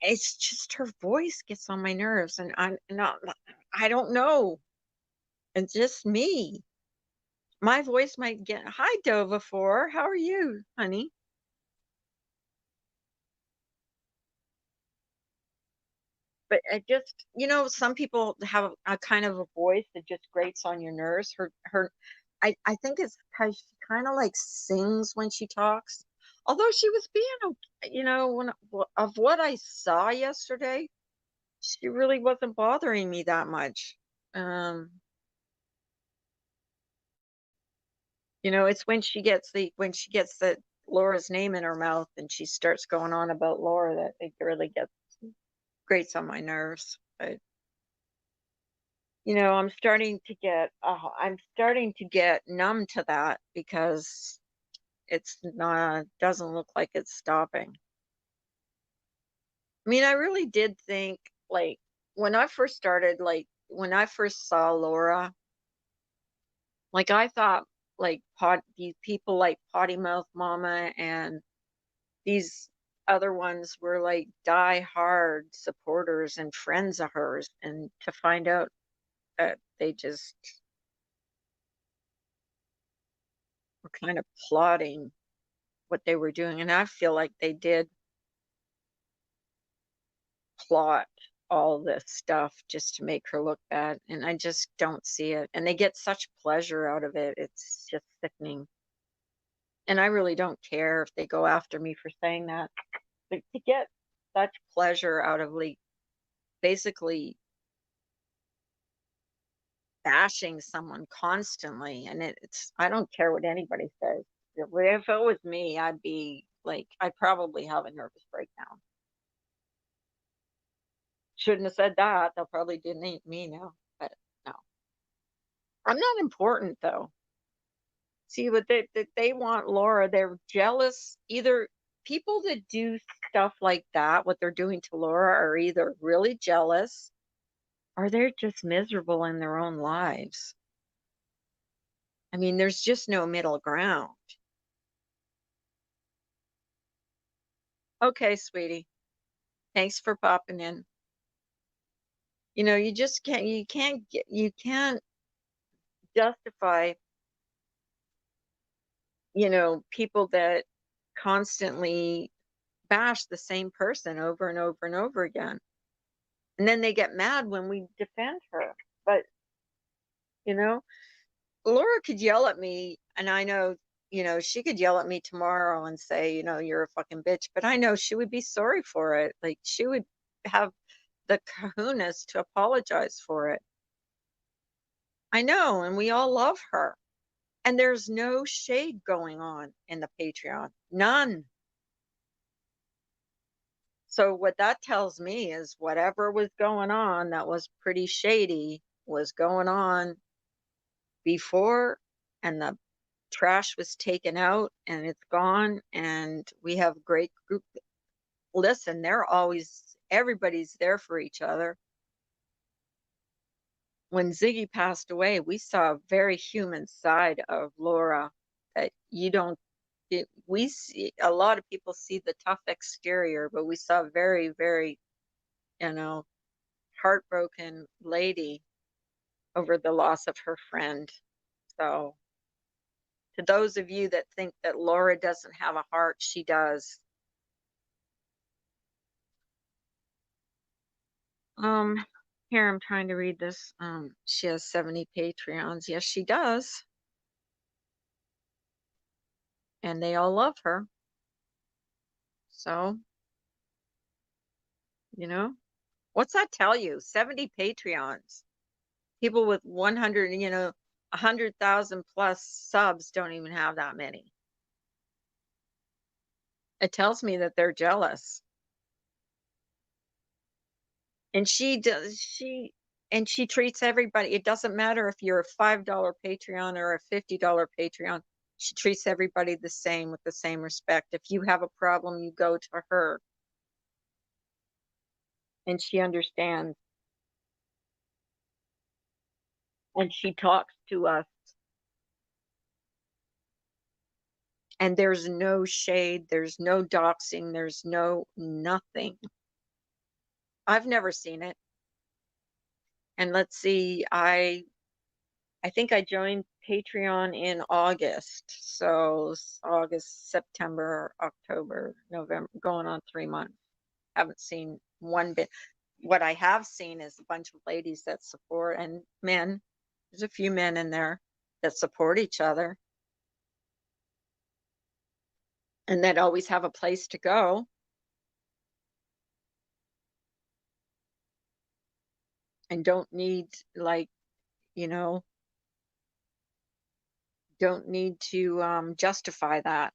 it's just her voice gets on my nerves, and I'm not. I don't know. It's just me. My voice might get. Hi, Dova. Four. How are you, honey? But it just, some people have a kind of a voice that just grates on your nerves. I think it's because she kind of like sings when she talks. Although she was being, of what I saw yesterday, she really wasn't bothering me that much. You know, it's when she gets Laura's name in her mouth and she starts going on about Laura that it really gets grates on my nerves. But I'm starting to get numb to that because it's not doesn't look like it's stopping. I mean, I really did think, like, when I first saw Laura, like, I thought, like, these people like Potty Mouth Mama and these other ones were like die hard supporters and friends of hers, and to find out that they just were kind of plotting what they were doing. And I feel like they did plot all this stuff just to make her look bad. And I just don't see it. And they get such pleasure out of it. It's just sickening. And I really don't care if they go after me for saying that. But to get such pleasure out of, like, basically bashing someone constantly, and it's I don't care what anybody says. If it was me, I'd be like, I'd probably have a nervous breakdown. Shouldn't have said that. They'll probably delete me now. But no, I'm not important though. See what they want, Laura. They're jealous. Either people that do stuff like that, what they're doing to Laura, are either really jealous or they're just miserable in their own lives. I mean, there's just no middle ground. Okay, sweetie. Thanks for popping in. You know, you can't justify, people that constantly bash the same person over and over and over again. And then they get mad when we defend her. But, you know, Laura could yell at me, and I know, she could yell at me tomorrow and say, you're a fucking bitch, but I know she would be sorry for it. Like, she would have the kahunas to apologize for it. I know, and we all love her. And there's no shade going on in the Patreon. None. So what that tells me is whatever was going on that was pretty shady was going on before, and the trash was taken out and it's gone, and we have a great group. Listen, everybody's there for each other. When Ziggy passed away, we saw a very human side of Laura that you don't we see. A lot of people see the tough exterior, but we saw a very, very, you know, heartbroken lady over the loss of her friend. So, to those of you that think that Laura doesn't have a heart, she does. Um, Here I'm trying to read this. She has 70 Patreons. Yes, she does. And they all love her. So, you know, what's that tell you? 70 Patreons. People with 100, 100,000 plus subs don't even have that many. It tells me that they're jealous. And she treats everybody. It doesn't matter if you're a $5 Patreon or a $50 Patreon. She treats everybody the same, with the same respect. If you have a problem, you go to her, and she understands, and she talks to us. And there's no shade, there's no doxing, there's no nothing. I've never seen it. And let's see, I think I joined Patreon in August. So August, September, October, November, going on 3 months. Haven't seen one bit. What I have seen is a bunch of ladies that support, and men. There's a few men in there that support each other and that always have a place to go. And don't need, like, you know, don't need to justify that.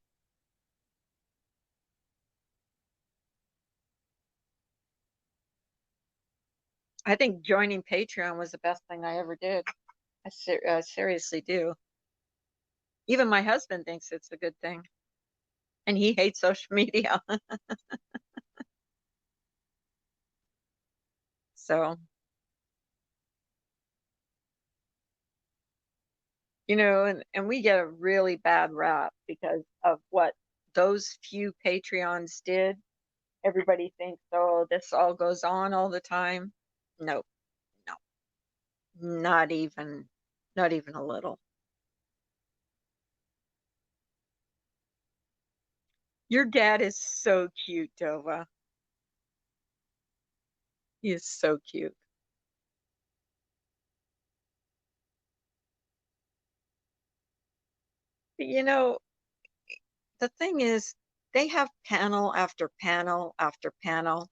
I think joining Patreon was the best thing I ever did. I seriously do. Even my husband thinks it's a good thing, and he hates social media. So, and we get a really bad rap because of what those few Patreons did. Everybody thinks, oh, this all goes on all the time. No, no, not even, not even a little. Your dad is so cute, Dova. He is so cute. But, the thing is, they have panel after panel after panel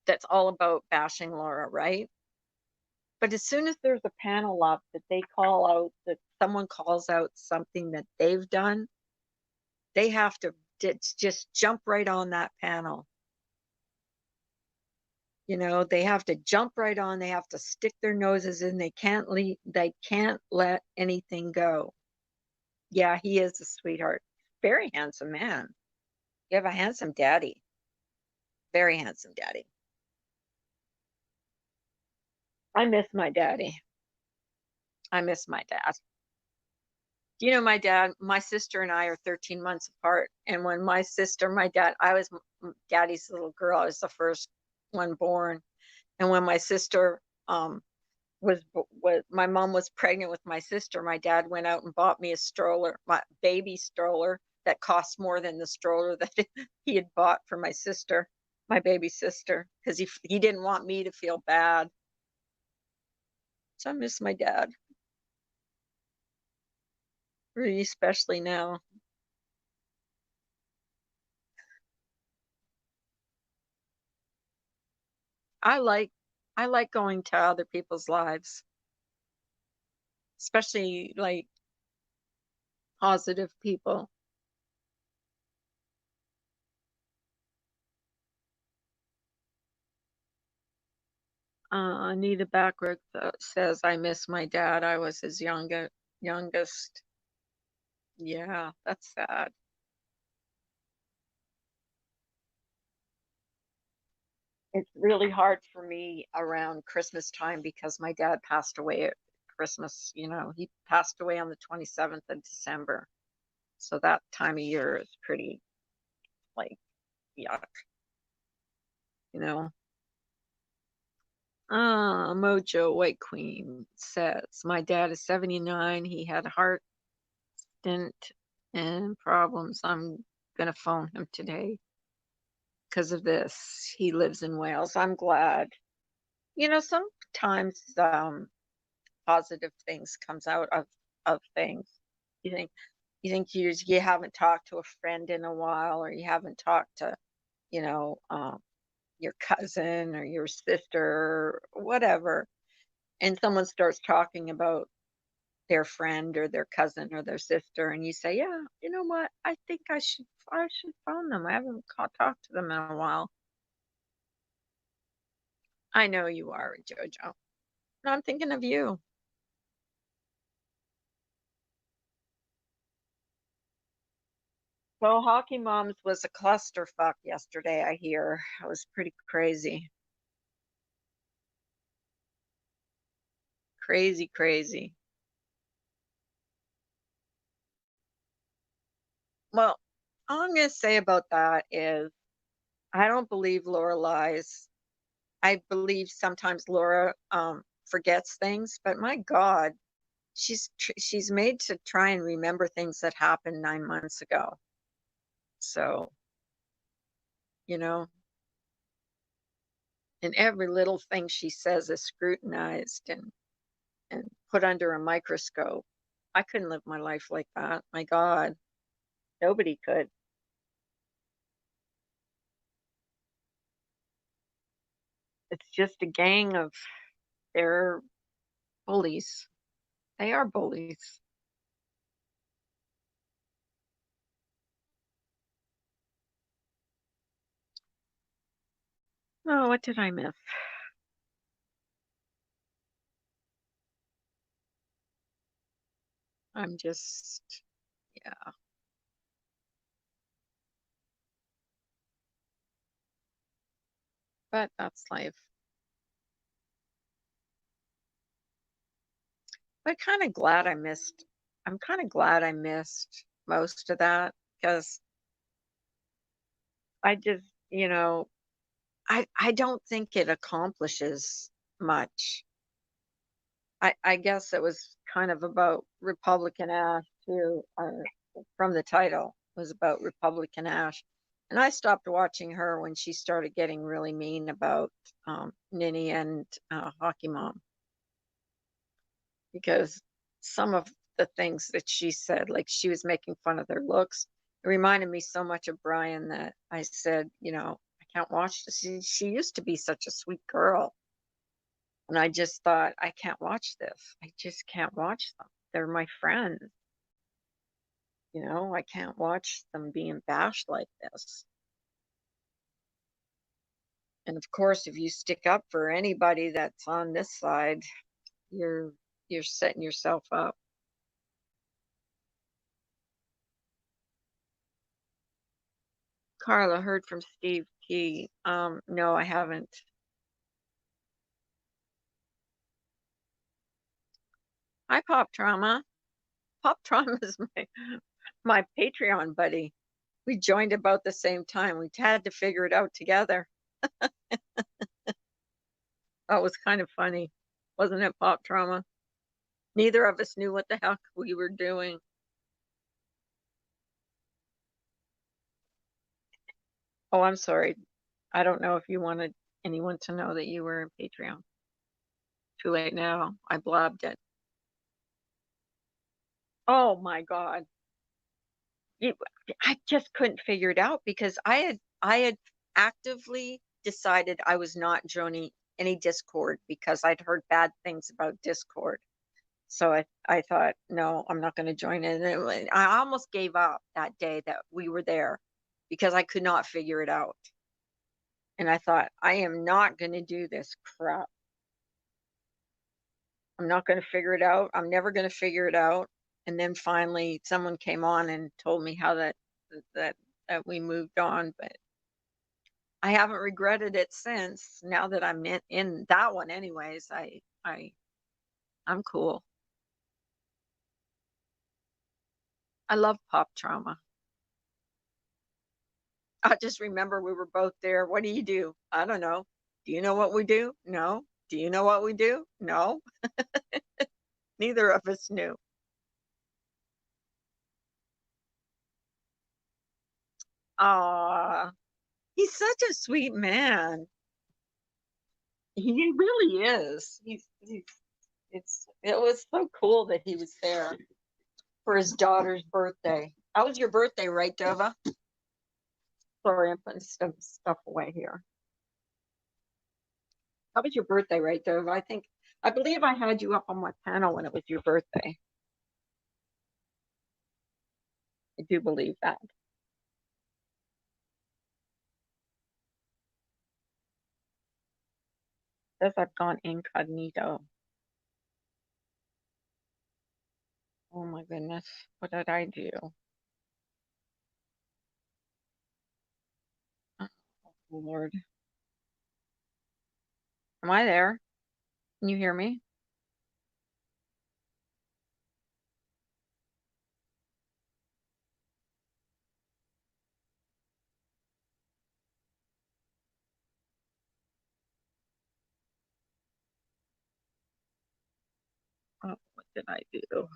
that's all about bashing Laura, right? But as soon as there's a panel up that they call out, that someone calls out something that they've done, they have to just jump right on that panel. They have to jump right on. They have to stick their noses in. They can't let anything go. Yeah, he is a sweetheart. Very handsome man. You have a handsome daddy. Very handsome daddy. I miss my daddy. I miss my dad. My sister and I are 13 months apart. And when my dad, I was daddy's little girl. I was the first one born. And when my sister was my mom was pregnant with my sister, my dad went out and bought me a stroller, my baby stroller that cost more than the stroller that he had bought for my sister, my baby sister, because he didn't want me to feel bad. So I miss my dad, really, especially now. I like I like going to other people's lives, especially like positive people. Anita Backrick says, "I miss my dad. I was his youngest." Yeah, that's sad. It's really hard for me around Christmas time because my dad passed away at Christmas. He passed away on the 27th of December. So that time of year is pretty, like, yuck, you know. Mojo White Queen says, my dad is 79. He had a heart stent and problems. I'm going to phone him today because of this. He lives in Wales. I'm glad. Sometimes positive things comes out of things. You think you haven't talked to a friend in a while, or you haven't talked to, you know, um, your cousin or your sister, or whatever, and someone starts talking about their friend or their cousin or their sister, and you say, "Yeah, you know what? I think I should phone them. I haven't talked to them in a while." I know you are, Jojo. No, I'm thinking of you. So Hockey Moms was a clusterfuck yesterday, I hear. It was pretty crazy. Crazy, crazy. Well, all I'm going to say about that is I don't believe Laura lies. I believe sometimes Laura forgets things, but my God, she's made to try and remember things that happened 9 months ago. So, you know, and every little thing she says is scrutinized and put under a microscope. I couldn't live my life like that. My God, nobody could. It's just a gang of they're bullies. They are bullies. Oh, what did I miss? I'm just, yeah, but that's life. But I'm kind of glad I missed most of that because I just, you know, I don't think it accomplishes much. I guess it was kind of about Republican Ash too, from the title was about Republican Ash. And I stopped watching her when she started getting really mean about Ninny and Hockey Mom because some of the things that she said, like she was making fun of their looks, it reminded me so much of Brian that I said, I can't watch this. She used to be such a sweet girl. And I just thought, I can't watch this. I just can't watch them. They're my friends. I can't watch them being bashed like this. And of course, if you stick up for anybody that's on this side, you're you're setting yourself up. Carla, heard from Steve Key. No, I haven't. Hi, Pop Trauma. Pop Trauma is my Patreon buddy. We joined about the same time. We had to figure it out together. That was kind of funny, wasn't it, Pop Trauma? Neither of us knew what the heck we were doing. Oh, I'm sorry. I don't know if you wanted anyone to know that you were in Patreon. Too late now. I blabbed it. Oh my God. You, I just couldn't figure it out because I had actively decided I was not joining any Discord because I'd heard bad things about Discord. So I thought, no, I'm not going to join it. I almost gave up that day that we were there because I could not figure it out. And I thought, I am not going to do this crap. I'm not going to figure it out. I'm never going to figure it out. And then finally, someone came on and told me how that that we moved on. But I haven't regretted it since. Now that I'm in that one, anyways, I'm cool. I love Pop Trauma. I just remember we were both there. What do you do? I don't know. Do you know what we do? No. Do you know what we do? No. Neither of us knew. Ah, he's such a sweet man. He really is. It was so cool that he was there for his daughter's birthday. That was your birthday, right, Dova? Sorry, I'm putting stuff away here. That was your birthday, right, Dova? I believe I had you up on my panel when it was your birthday. I do believe that. Says I've gone incognito. Oh my goodness. What did I do? Oh, Lord. Am I there? Can you hear me? Oh, what did I do?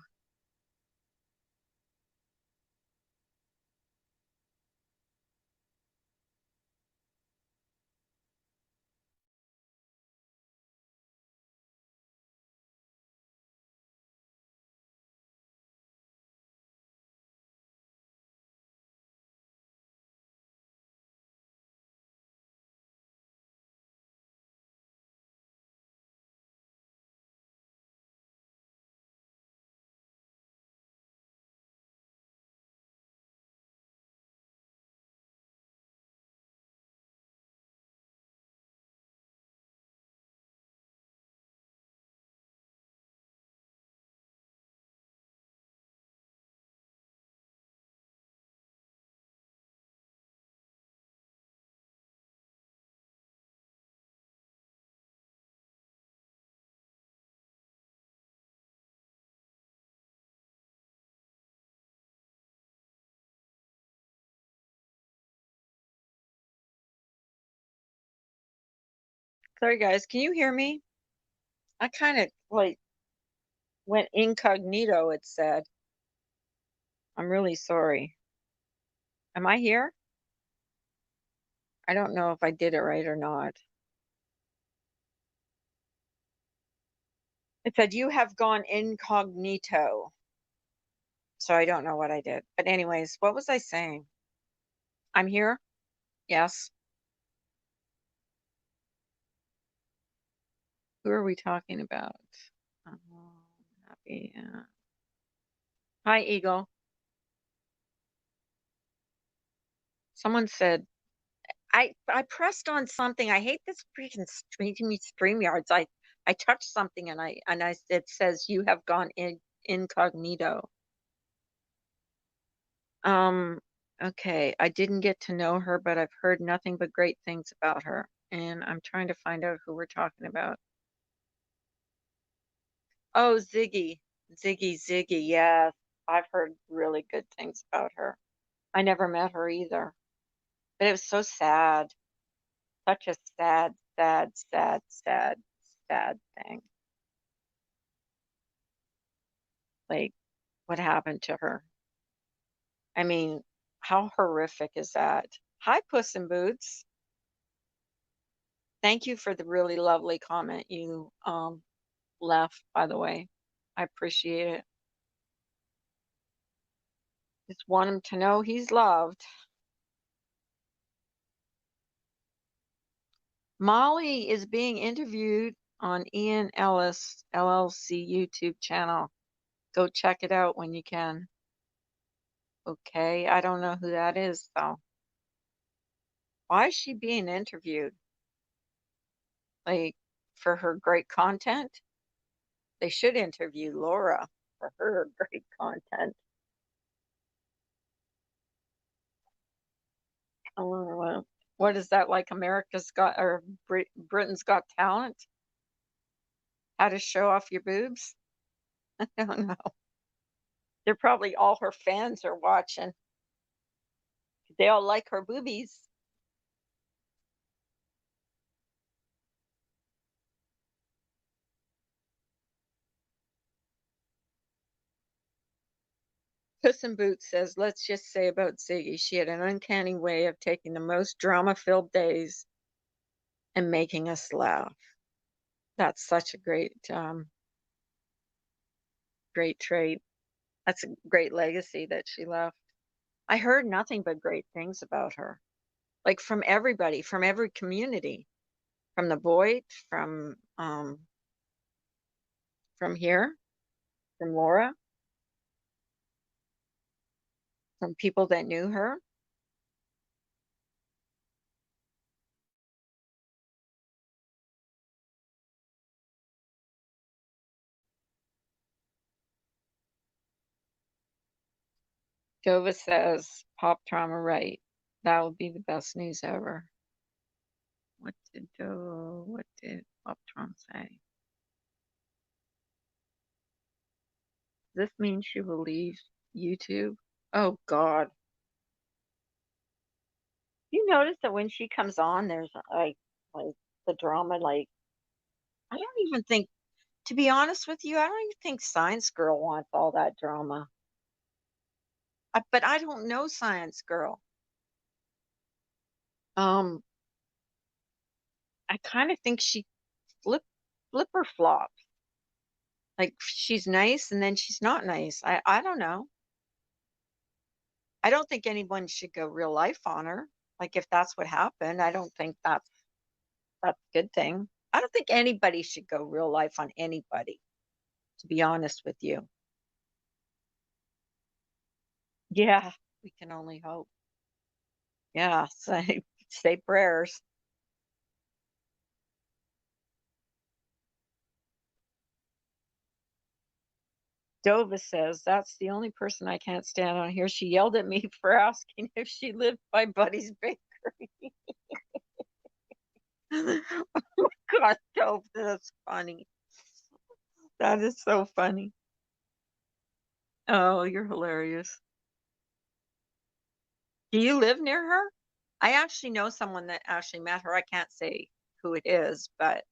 Sorry, guys. Can you hear me? I kind of like went incognito, it said. I'm really sorry. Am I here? I don't know if I did it right or not. It said you have gone incognito. So I don't know what I did. But anyways, what was I saying? I'm here? Yes. Who are we talking about? Um, happy. Hi, Eagle. Someone said I pressed on something. I hate this freaking StreamYards. I touched something and I it says you have gone incognito. Um, okay. I didn't get to know her, but I've heard nothing but great things about her. And I'm trying to find out who we're talking about. Oh, Ziggy. Ziggy. Yes. I've heard really good things about her. I never met her either. But it was so sad. Such a sad thing. Like what happened to her. I mean, how horrific is that? Hi, Puss in Boots. Thank you for the really lovely comment you left, by the way. I appreciate it. Just want him to know he's loved. Molly is being interviewed on Ian Ellis LLC YouTube channel. Go check it out when you can. Okay, I don't know who that is though. Why is she being interviewed? Like for her great content? They should interview Laura for her great content. What is that like? America's Got or Britain's Got Talent? How to show off your boobs? I don't know. They're probably all her fans are watching. They all like her boobies. Puss in Boots says, let's just say about Ziggy, she had an uncanny way of taking the most drama-filled days and making us laugh. That's such a great trait. That's a great legacy that she left. I heard nothing but great things about her, like from everybody, from every community, from the Voight, from here, from Laura, from people that knew her. Jova says, pop trauma right. That would be the best news ever. What did Pop Trauma say? Does this mean she will leave YouTube? Oh God. You notice that when she comes on, there's like the drama, like I don't even think, to be honest with you, I don't even think Science Girl wants all that drama. But I don't know Science Girl. Um, I kind of think she flip flipper flop. Like she's nice and then she's not nice. I don't know. I don't think anyone should go real life on her. Like if that's what happened, I don't think that's a good thing. I don't think anybody should go real life on anybody, to be honest with you. Yeah, we can only hope. Yeah, say prayers. Dova says, that's the only person I can't stand on here. She yelled at me for asking if she lived by Buddy's Bakery. Oh my God, Dove, that's funny. That is so funny. Oh, you're hilarious. Do you live near her? I actually know someone that actually met her. I can't say who it is, but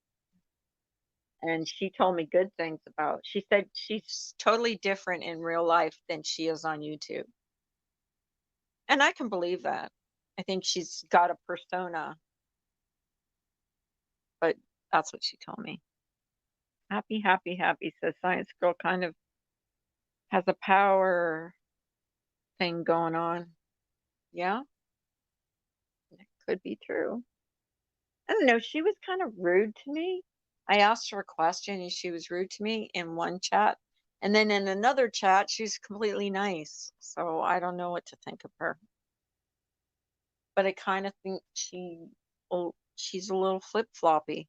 and she told me good things about. She said she's totally different in real life than she is on YouTube. And I can believe that. I think she's got a persona, but that's what she told me. Happy, happy, happy, says Science Girl kind of has a power thing going on. Yeah, it could be true. I don't know. She was kind of rude to me. I asked her a question and she was rude to me in one chat. And then in another chat, she's completely nice. So I don't know what to think of her. But I kind of think she's a little flip floppy.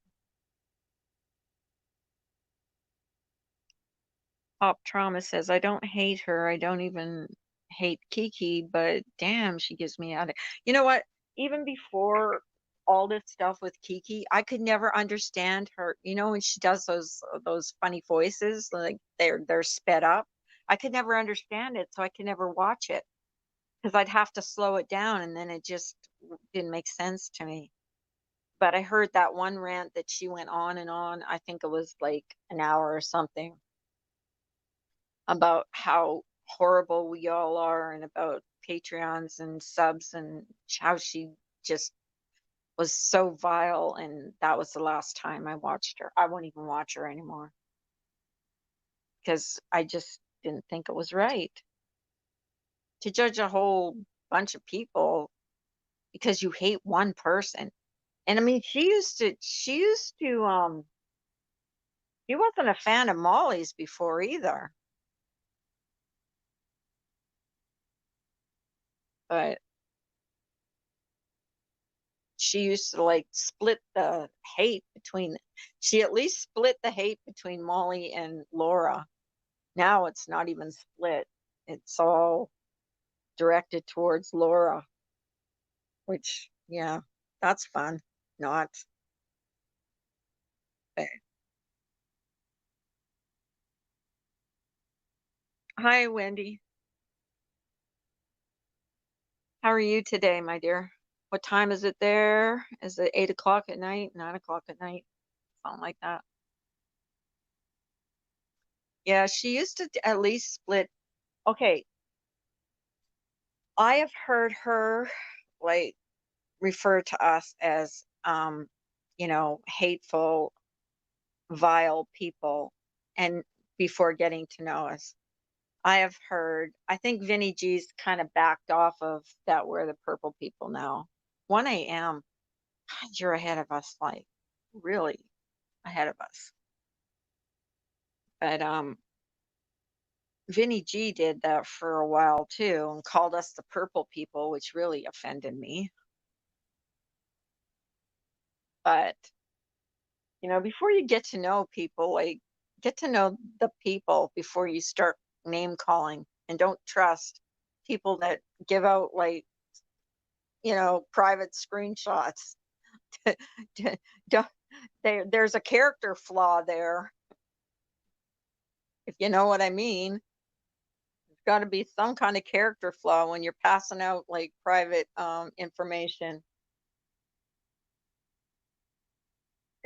Pop Trauma says, I don't hate her. I don't even hate Kiki, but damn, she gives me out. You know what? Even before all this stuff with Kiki, I could never understand her. You know, when she does those funny voices, like they're sped up. I could never understand it, so I could never watch it because I'd have to slow it down, and then it just didn't make sense to me. But I heard that one rant that she went on and on. I think it was like an hour or something about how horrible we all are and about Patreons and subs and how she just was so vile. And that was the last time I watched her. I won't even watch her anymore because I just didn't think it was right to judge a whole bunch of people because you hate one person. And I mean, she wasn't a fan of Molly's before either, but she used to like split the hate between she at least split the hate between Molly and Laura. Now it's not even split. It's all directed towards Laura, which yeah, that's fun. Not eh. Hi, Wendy. How are you today, my dear? What time is it there? Is it 8 o'clock at night, 9 o'clock at night? Something like that. Yeah, she used to at least split. Okay, I have heard her like refer to us as hateful, vile people and before getting to know us. I have heard I think Vinny G's kind of backed off of that we're the purple people now. 1 a.m. God, you're ahead of us, like really ahead of us. But Vinny G did that for a while too and called us the purple people, which really offended me. But before you get to know people, like get to know the people before you start name calling and don't trust people that give out like, private screenshots. Don't- there's a character flaw there, if you know what I mean. There's got to be some kind of character flaw when you're passing out like private information.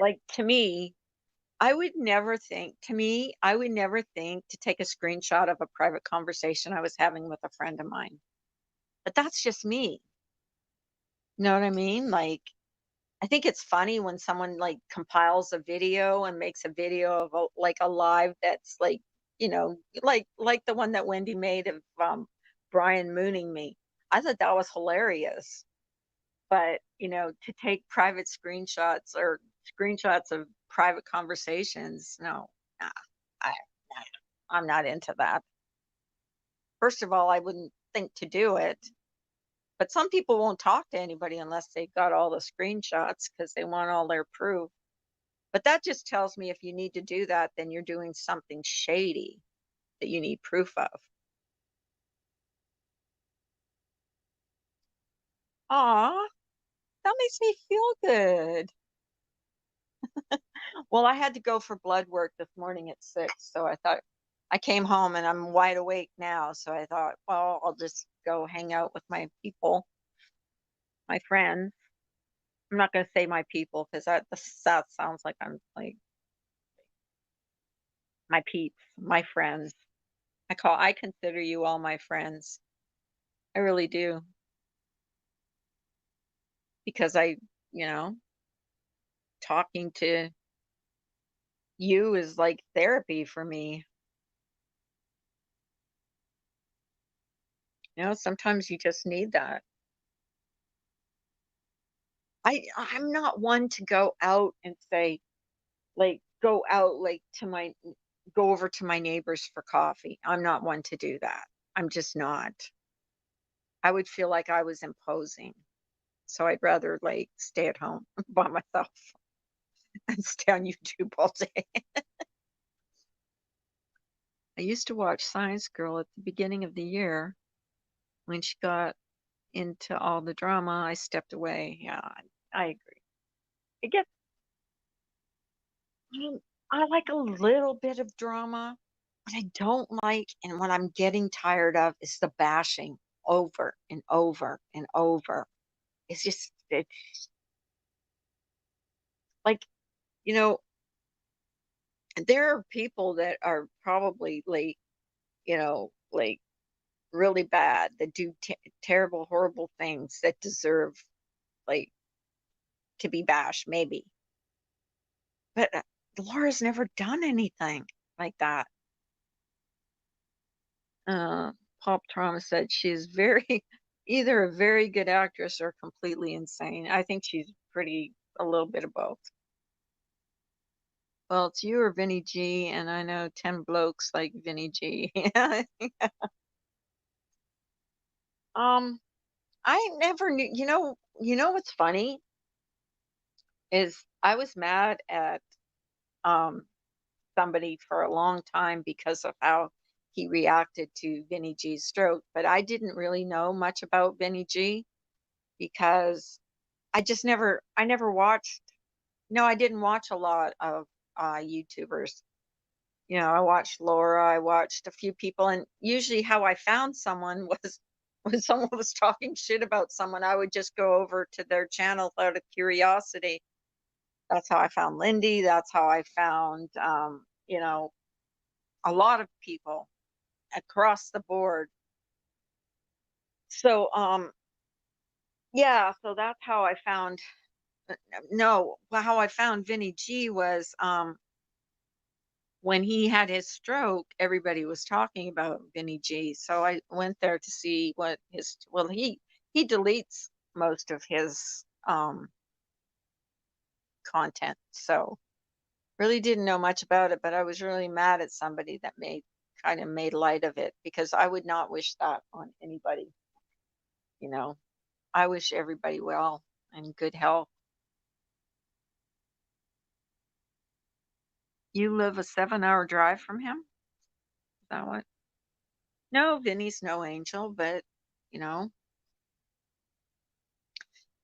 Like I would never think to take a screenshot of a private conversation I was having with a friend of mine. But that's just me. You know what I mean? Like, I think it's funny when someone like compiles a video and makes a video of like a live that's like, like the one that Wendy made of Brian mooning me. I thought that was hilarious. But, to take private screenshots or screenshots of private conversations, no, nah, I, I'm not into that. First of all, I wouldn't think to do it. But some people won't talk to anybody unless they got all the screenshots because they want all their proof. But that just tells me if you need to do that, then you're doing something shady that you need proof of. Aw, that makes me feel good. Well, I had to go for blood work this morning at 6, so I thought I came home and I'm wide awake now. So I thought, well, I'll just go hang out with my people, my friends. I'm not gonna say my people because that sounds like I'm like my peeps, my friends. I consider you all my friends. I really do because you know, talking to you is like therapy for me. Sometimes you just need that. I'm not one to go out and say, like, go out, like, go over to my neighbors for coffee. I'm not one to do that. I'm just not. I would feel like I was imposing. So I'd rather, like, stay at home by myself and stay on YouTube all day. I used to watch Science Girl at the beginning of the year. When she got into all the drama, I stepped away. Yeah, I agree. It gets I I like a little bit of drama. What I don't like and what I'm getting tired of is the bashing over and over and over. It's like, you know, there are people that are probably like, like really bad that do terrible, horrible things that deserve like to be bashed, maybe. But Laura's never done anything like that. Uh, Pop Trauma said she's very, either a very good actress or completely insane. I think she's pretty, a little bit of both. Well, it's you or Vinny G, and I know 10 blokes like Vinny G. um, I never knew, what's funny is I was mad at um somebody for a long time because of how he reacted to Vinny G's stroke, but I didn't really know much about Vinny G because I never watched, no, I didn't watch a lot of YouTubers. I watched Laura, I watched a few people, and usually how I found someone was when someone was talking shit about someone, I would just go over to their channel out of curiosity. That's how I found Lindy. That's how I found, a lot of people across the board. So, yeah, so that's how I found, no, well, how I found Vinny G was, when he had his stroke, everybody was talking about Vinny G. So I went there to see what well, he deletes most of his content. So really didn't know much about it, but I was really mad at somebody that made light of it because I would not wish that on anybody, you know. I wish everybody well and good health. You live a 7-hour drive from him? Is that what? No, Vinny's no angel, but you know,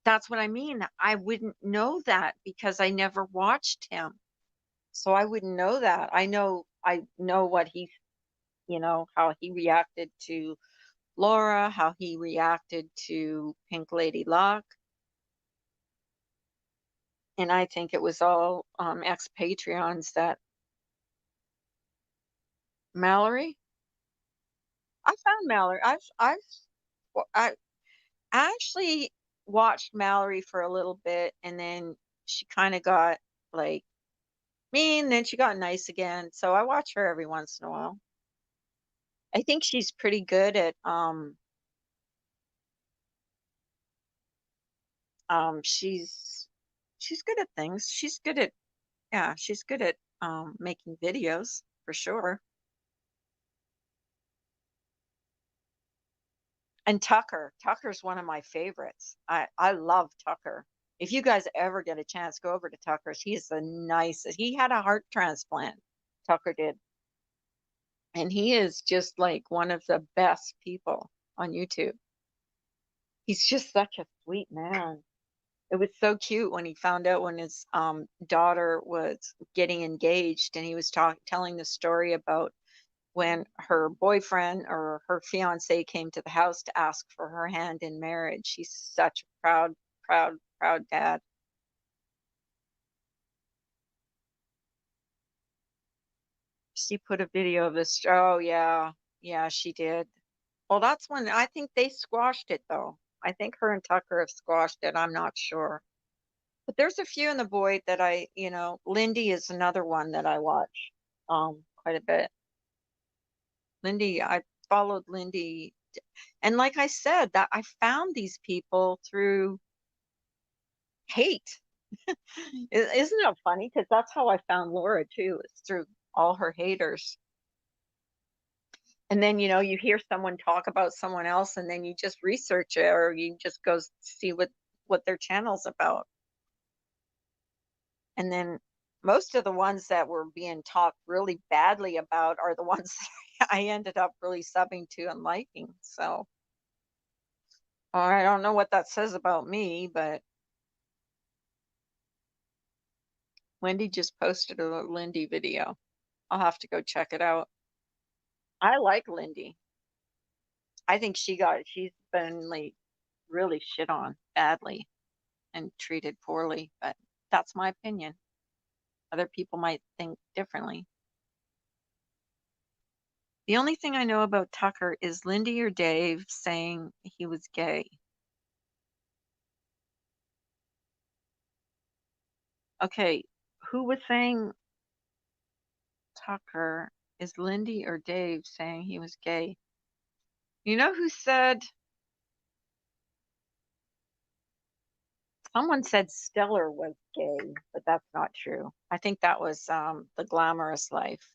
that's what I mean. I wouldn't know that because I never watched him. So I wouldn't know that. I know what how he reacted to Laura, how he reacted to Pink Lady Luck. And I think it was all ex-Patreons that Mallory. I found Mallory. I actually watched Mallory for a little bit and then she kind of got like mean, then she got nice again. So I watch her every once in a while. I think she's pretty good at she's good at things. She's good at yeah, she's good at making videos for sure. And Tucker's one of my favorites. I love Tucker. If you guys ever get a chance, go over to Tucker's. He's the nicest. He had a heart transplant. Tucker did. And he is just like one of the best people on YouTube. He's just such a sweet man. It was so cute when he found out when his daughter was getting engaged and he was telling the story about when her boyfriend or her fiance came to the house to ask for her hand in marriage. He's such a proud, proud, proud dad. She put a video of this. Oh, yeah. Yeah, she did. Well, that's when I think they squashed it, though. I think her and Tucker have squashed it. I'm not sure. But there's a few in the void that Lindy is another one that I watch quite a bit. Lindy, I followed Lindy. And like I said, that I found these people through hate. Isn't it funny? Because that's how I found Laura too, is through all her haters. And then, you hear someone talk about someone else and then you just research it or you just go see what their channel's about. And then most of the ones that were being talked really badly about are the ones I ended up really subbing to and liking. So I don't know what that says about me, but Wendy just posted a Lindy video. I'll have to go check it out. I like Lindy. I think she's been like really shit on badly and treated poorly, but that's my opinion. Other people might think differently. The only thing I know about Tucker is Lindy or Dave saying he was gay. Okay, who was saying Tucker? Is Lindy or Dave saying he was gay? You know who said? Someone said Stellar was gay, but that's not true. I think that was The Glamorous Life.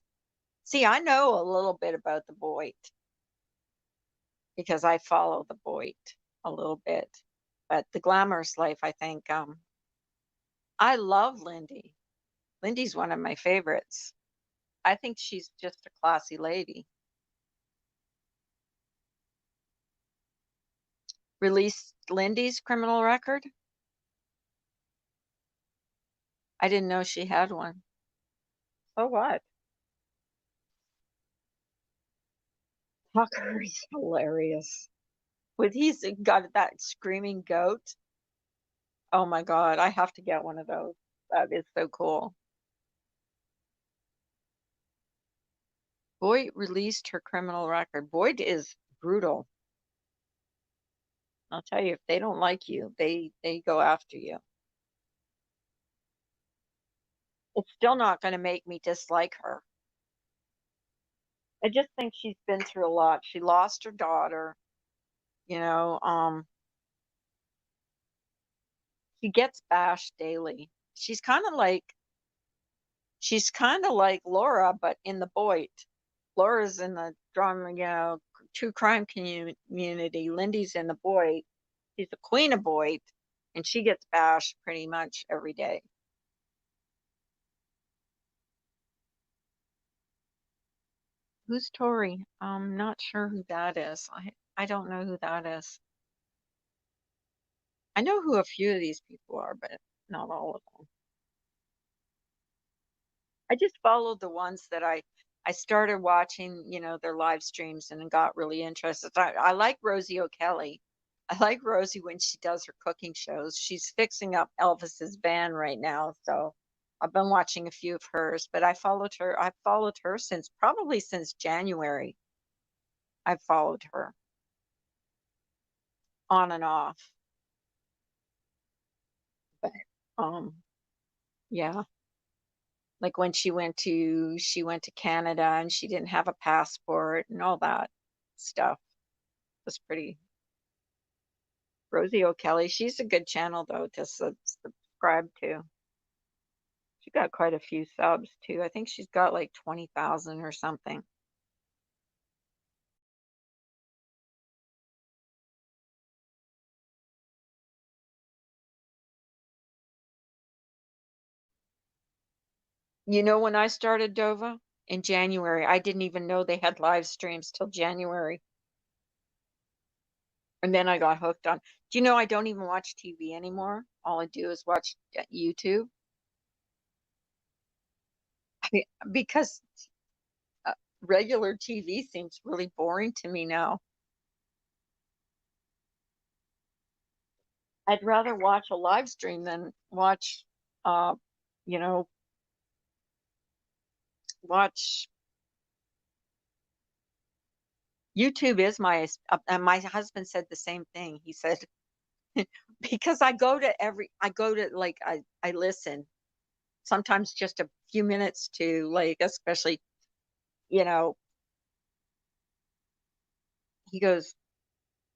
See, I know a little bit about the Voight because I follow the Voight a little bit. But The Glamorous Life, I think, I love Lindy. Lindy's one of my favorites. I think she's just a classy lady. Released Lindy's criminal record? I didn't know she had one. So what? Tucker is hilarious. With he's got that screaming goat. Oh my God, I have to get one of those. That is so cool. Boyd released her criminal record. Boyd is brutal. I'll tell you, if they don't like you, they go after you. It's still not going to make me dislike her. I just think she's been through a lot. She lost her daughter, you know, she gets bashed daily. She's kind of like Laura, but in the Boyd. Laura's in the drama, true crime community. Lindy's in the Boyd. She's the queen of Boyd, and she gets bashed pretty much every day. Who's Tori? I'm not sure who that is. I don't know who that is. I know who a few of these people are, but not all of them. I just followed the ones that I started watching, their live streams and got really interested. I like Rosie O'Kelly. I like Rosie when she does her cooking shows. She's fixing up Elvis's van right now, so I've been watching a few of hers, but I've followed her since January. I've followed her on and off. But um yeah, like when she went to Canada and she didn't have a passport and all that stuff was pretty. Rosie O'Kelly, she's a good channel though to subscribe to. She got quite a few subs too. I think she's got like 20,000 or something. When I started Dova in January, I didn't even know they had live streams till January. And then I got hooked on. Do you know I don't even watch TV anymore? All I do is watch YouTube because uh, regular TV seems really boring to me now. I'd rather watch a live stream than uh, you know, watch. YouTube is and my husband said the same thing. He said, because I go to like I listen sometimes just a few minutes to like, especially, you know, he goes,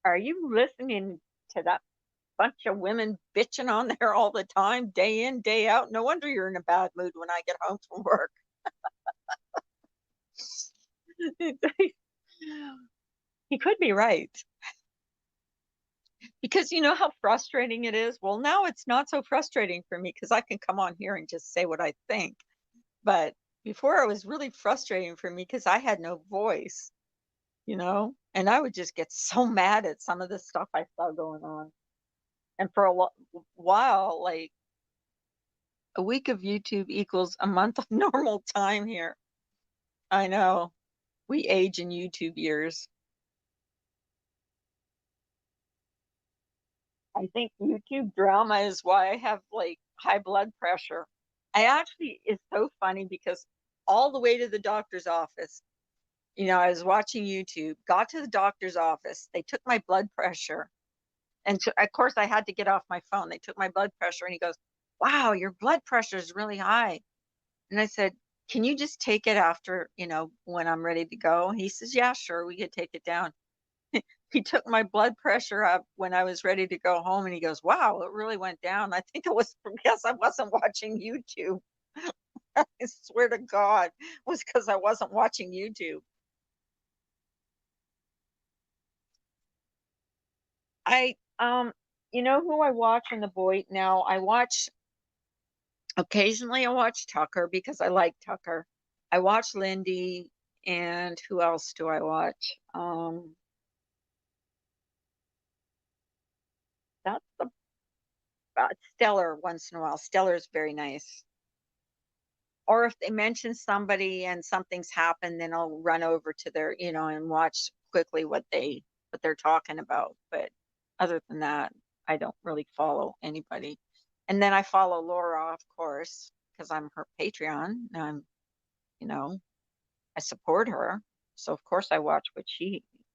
"Are you listening to that bunch of women bitching on there all the time, day in, day out? No wonder you're in a bad mood when I get home from work." He could be right. Because you know how frustrating it is? Well, now it's not so frustrating for me because I can come on here and just say what I think. But before it was really frustrating for me because I had no voice, you know? And I would just get so mad at some of the stuff I saw going on. And for a while, like a week of YouTube equals a month of normal time here. I know. We age in YouTube years. I think YouTube drama is why I have like high blood pressure. I actually, it's so funny because all the way to the doctor's office, I was watching YouTube, got to the doctor's office, they took my blood pressure. And so, of course, I had to get off my phone. They took my blood pressure and he goes, "Wow, your blood pressure is really high." And I said, "Can you just take it after, when I'm ready to go?" He says, "Yeah, sure, we could take it down." He took my blood pressure up when I was ready to go home and he goes, "Wow, it really went down." I think it was because I wasn't watching YouTube. I swear to God, it was because I wasn't watching YouTube. I you know who I watch in the boy now? I watch occasionally I watch Tucker because I like Tucker. I watch Lindy and who else do I watch? That's the Stellar once in a while. Stellar's very nice. Or if they mention somebody and something's happened, then I'll run over to their, and watch quickly what they're talking about. But other than that, I don't really follow anybody. And then I follow Laura, of course, because I'm her Patreon. And you know, I support her. So of course I watch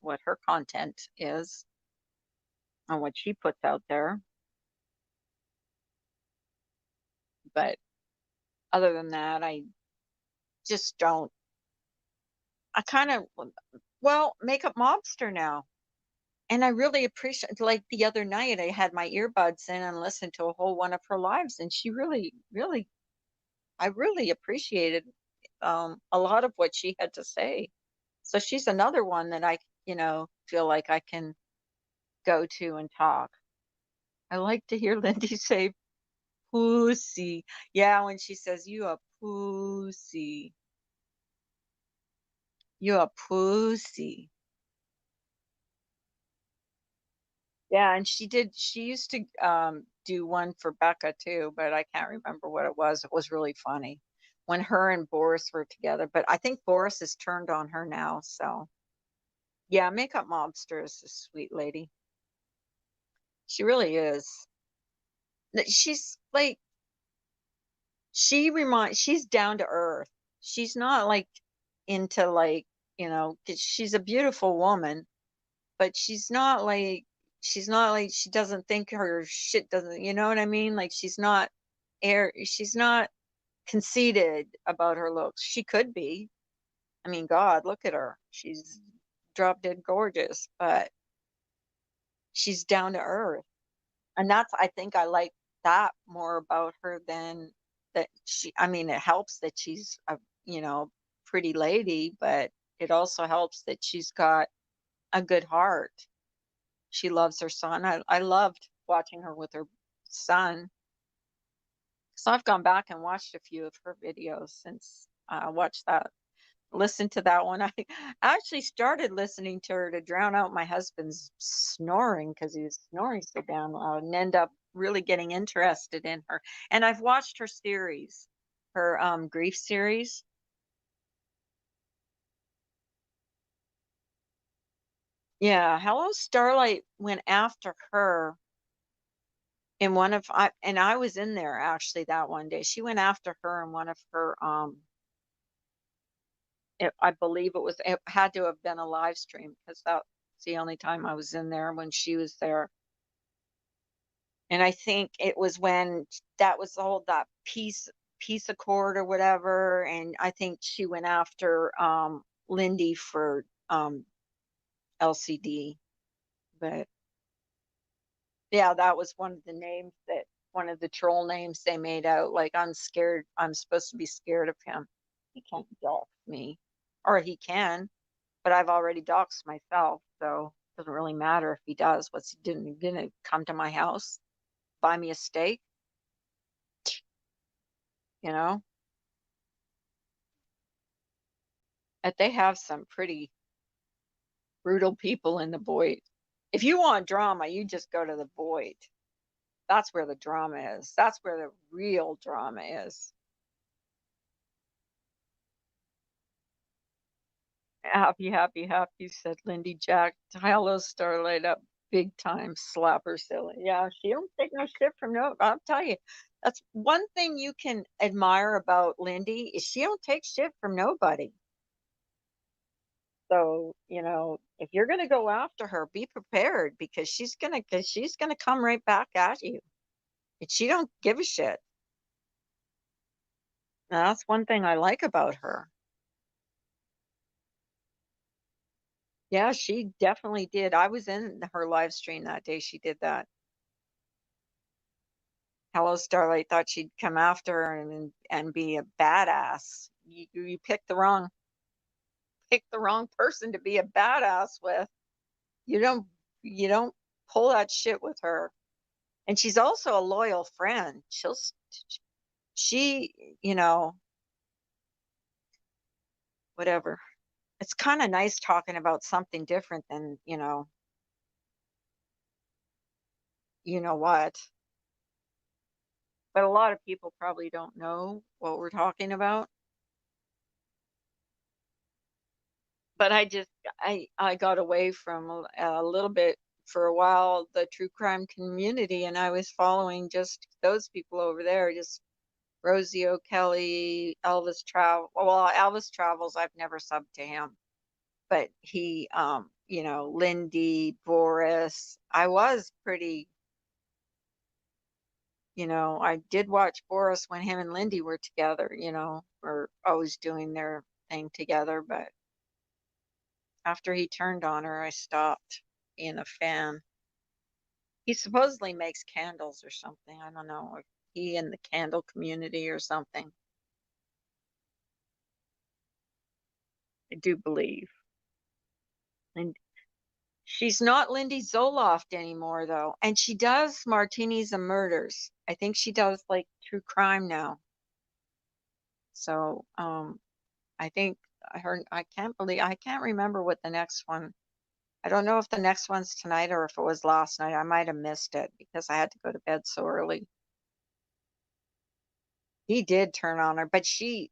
what her content is and what she puts out there. But other than that, I just don't. I kind of, well, Makeup Mobster now. And I really appreciate, like the other night, I had my earbuds in and listened to a whole one of her lives, and she really, really, I really appreciated a lot of what she had to say. So she's another one that I, feel like I can go to and talk. I like to hear Lindy say pussy. Yeah, when she says you a pussy, you a pussy. Yeah, and she used to do one for Becca too, but I can't remember what it was. It was really funny when her and Boris were together, but I think Boris has turned on her now. So yeah, Makeup Mobster is a sweet lady. She really is. She's like she's down to earth. She's not like into like, 'cause she's a beautiful woman, but she's not like she doesn't think her shit doesn't, you know what I mean? Like she's not conceited about her looks. She could be. I mean, God, look at her. She's drop dead gorgeous, but she's down to earth. And I think I like that more about her than that I mean, it helps that she's a, pretty lady, but it also helps that she's got a good heart. She loves her son. I loved watching her with her son. So I've gone back and watched a few of her videos since I watched that, listened to that one. I actually started listening to her to drown out my husband's snoring because he was snoring so damn loud and end up really getting interested in her. And I've watched her series, her grief series. Yeah, Hello Starlight went after her in and I was in there actually that one day. She went after her in one of her I believe it had to have been a live stream because that's the only time I was in there when she was there. And I think it was when that was all that peace accord or whatever. And I think she went after Lindy for LCD. But yeah, that was one of the names that one of the troll names they made out. Like, I'm scared. I'm supposed to be scared of him. He can't dox me, or he can, but I've already doxed myself, so it doesn't really matter if he does. What's he doing? He didn't come to my house, buy me a steak, you know. But they have some pretty brutal people in the Void. If you want drama, you just go to the Void. That's where the drama is. That's where the real drama is. Happy, happy, happy, said Lindy Jack. Hello, Starlight up big time. Slapper silly. Yeah, she don't take no shit from no. I'll tell you, that's one thing you can admire about Lindy is she don't take shit from nobody. So, if you're gonna go after her, be prepared because she's gonna come right back at you. And she don't give a shit. Now, that's one thing I like about her. Yeah, she definitely did. I was in her live stream that day she did that. Hello Starlight thought she'd come after her and be a badass. You picked the wrong person to be a badass with. You don't pull that shit with her. And she's also a loyal friend. She, whatever. It's kind of nice talking about something different than, you know what. But a lot of people probably don't know what we're talking about. But I got away from a little bit for a while the true crime community, and I was following just those people over there, just Rosie O'Kelly, Elvis Travel. Well, Elvis Travels, I've never subbed to him, but he, Lindy, Boris. I was pretty, I did watch Boris when him and Lindy were together, or always doing their thing together, but after he turned on her, I stopped being a fan. He supposedly makes candles or something. I don't know. If he in the candle community or something. I do believe. And she's not Lindy Zoloft anymore, though. And she does martinis and murders. I think she does like true crime now. So, I think I can't remember what the next one. I don't know if the next one's tonight or if it was last night. I might have missed it because I had to go to bed so early. He did turn on her, but she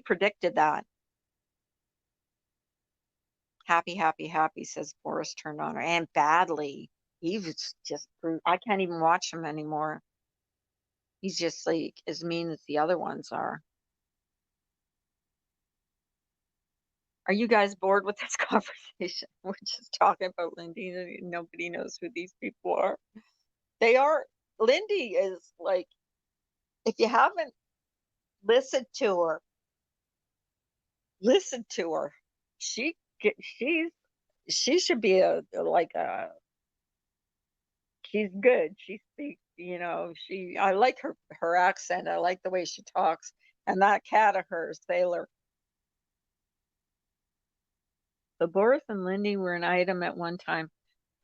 predicted that. Happy, happy, happy, says Boris turned on her, and badly. He was just I can't even watch him anymore. He's just like as mean as the other ones are. Are you guys bored with this conversation? We're just talking about Lindy. Nobody knows who these people are. They are. Lindy is like, if you haven't listened to her, listen to her. She she's she should be like a she's good. She speaks, I like her accent. I like the way she talks. And that cat of hers, Sailor. The Boris and Lindy were an item at one time.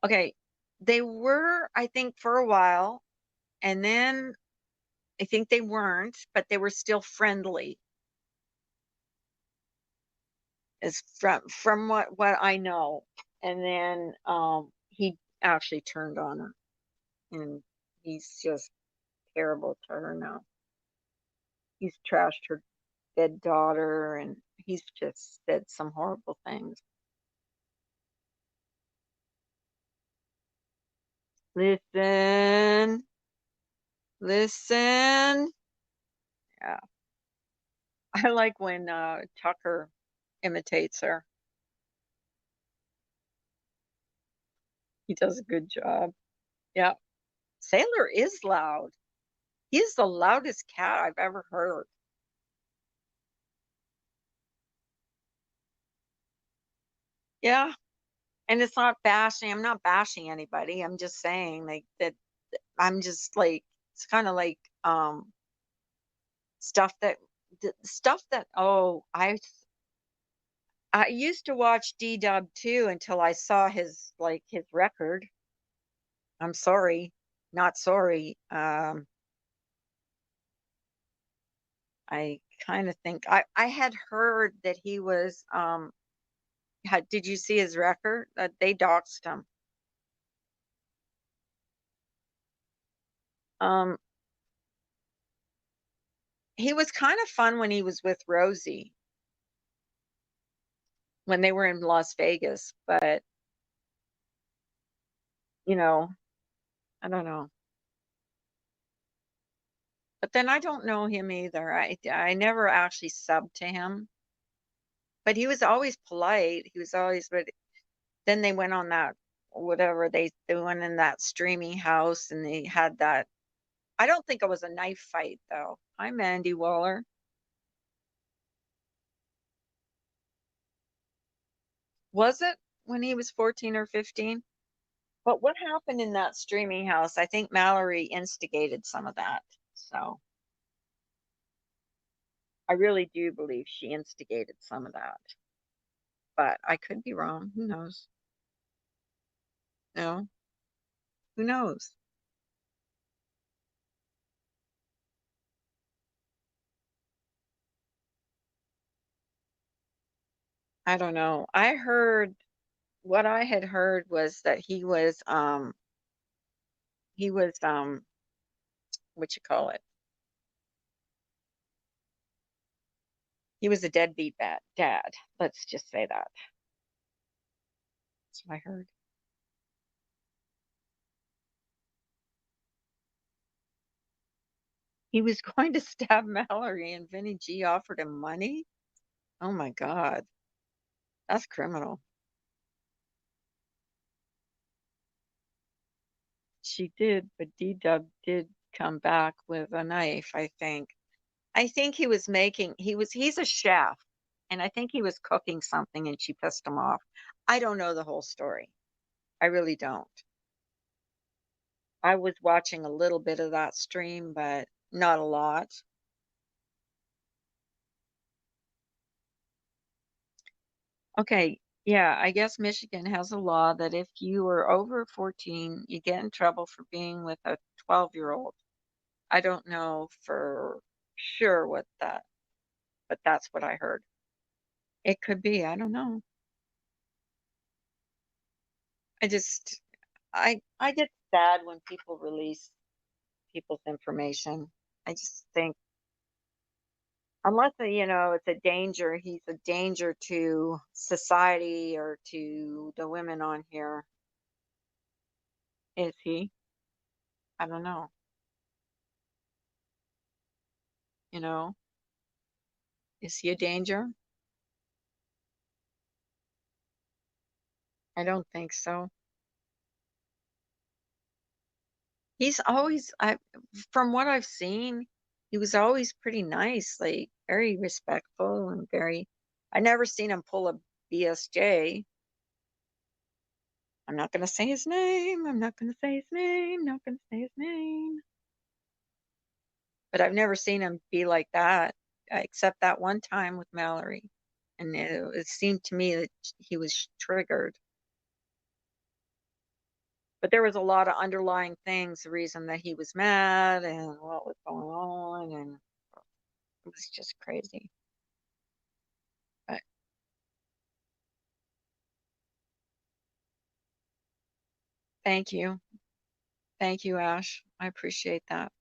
Okay, they were, I think, for a while, and then I think they weren't, but they were still friendly. Is from what I know. And then he actually turned on her, and he's just terrible to her now. He's trashed her dead daughter, and he's just said some horrible things. Listen, listen. Yeah, I like when Tucker imitates her. He does a good job. Yeah. Sailor is loud. He's the loudest cat I've ever heard. Yeah, and it's not bashing. I'm not bashing anybody. I'm just saying like that I'm just like it's kind of like stuff that stuff that oh, I used to watch D-Dub too until I saw his like his record. I'm sorry. Not sorry. I kind of think I had heard that he was did you see his record? They doxed him. Um he was kind of fun when he was with Rosie when they were in Las Vegas, but you know, I don't know. But then I don't know him either. I never actually subbed to him, but he was always polite. He was always but then they went on that whatever they went in that streaming house and they had that I don't think it was a knife fight though. Hi Mandy Waller. Was it when he was 14 or 15? But what happened in that streaming house? I think Mallory instigated some of that. So I really do believe she instigated some of that. But I could be wrong. Who knows? No, who knows? I don't know. I heard what I had heard was that he was what you call it? He was a deadbeat bad dad. Let's just say that. That's what I heard. He was going to stab Mallory and Vinny G offered him money. Oh my God. That's criminal. She did, but D-Dub did come back with a knife, I think. I think he's a chef, and I think he was cooking something and she pissed him off. I don't know the whole story. I really don't. I was watching a little bit of that stream, but not a lot. Okay, yeah, I guess Michigan has a law that if you are over 14, you get in trouble for being with a 12-year-old. I don't know for sure what that, but that's what I heard. It could be, I don't know. I just I get sad when people release people's information. I just think unless it's a danger, he's a danger to society or to the women on here. Is he? I don't know. You know, is he a danger? I don't think so. He's always from what I've seen, he was always pretty nice, like very respectful and very I never seen him pull a BSJ. I'm not gonna say his name. I'm not gonna say his name. Not gonna say his name. But I've never seen him be like that, except that one time with Mallory, and it seemed to me that he was triggered. But there was a lot of underlying things, the reason that he was mad and what was going on, and it was just crazy. But thank you. Thank you, Ash. I appreciate that.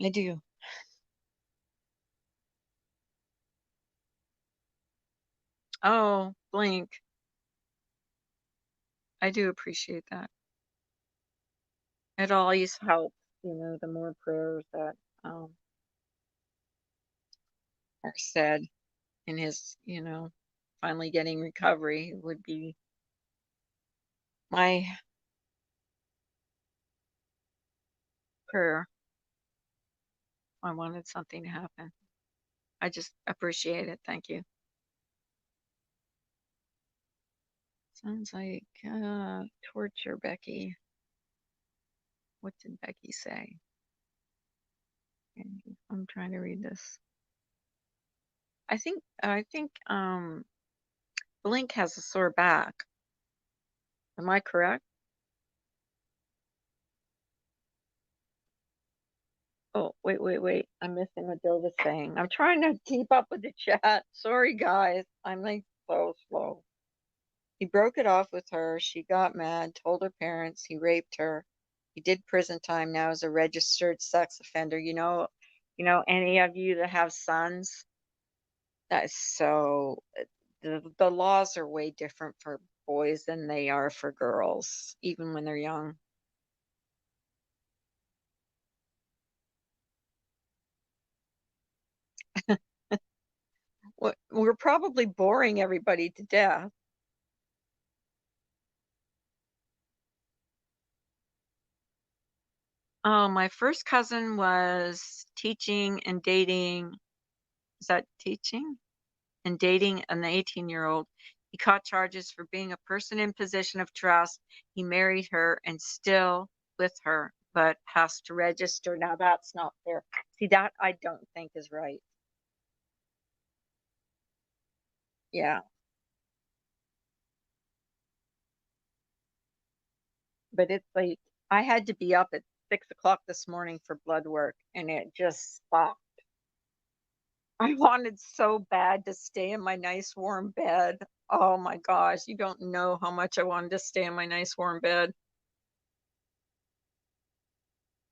I do. Oh, Blink. I do appreciate that. It always helps, the more prayers that um or said in his, finally getting recovery would be my prayer. I wanted something to happen. I just appreciate it. Thank you. Sounds like torture, Becky. What did Becky say? Okay, I'm trying to read this. I think Blink has a sore back. Am I correct? Oh, wait. I'm missing what Bill was saying. I'm trying to keep up with the chat. Sorry, guys. I'm like so slow. He broke it off with her. She got mad, told her parents he raped her. He did prison time now as a registered sex offender. Any of you that have sons, that is so the laws are way different for boys than they are for girls, even when they're young. We're probably boring everybody to death. Oh, my first cousin was teaching and dating. Is that teaching? And dating an 18-year-old. He caught charges for being a person in position of trust. He married her and still with her, but has to register. Now that's not fair. See, that I don't think is right. Yeah. But it's like I had to be up at 6 o'clock this morning for blood work and it just stopped. I wanted so bad to stay in my nice warm bed. Oh my gosh, you don't know how much I wanted to stay in my nice warm bed.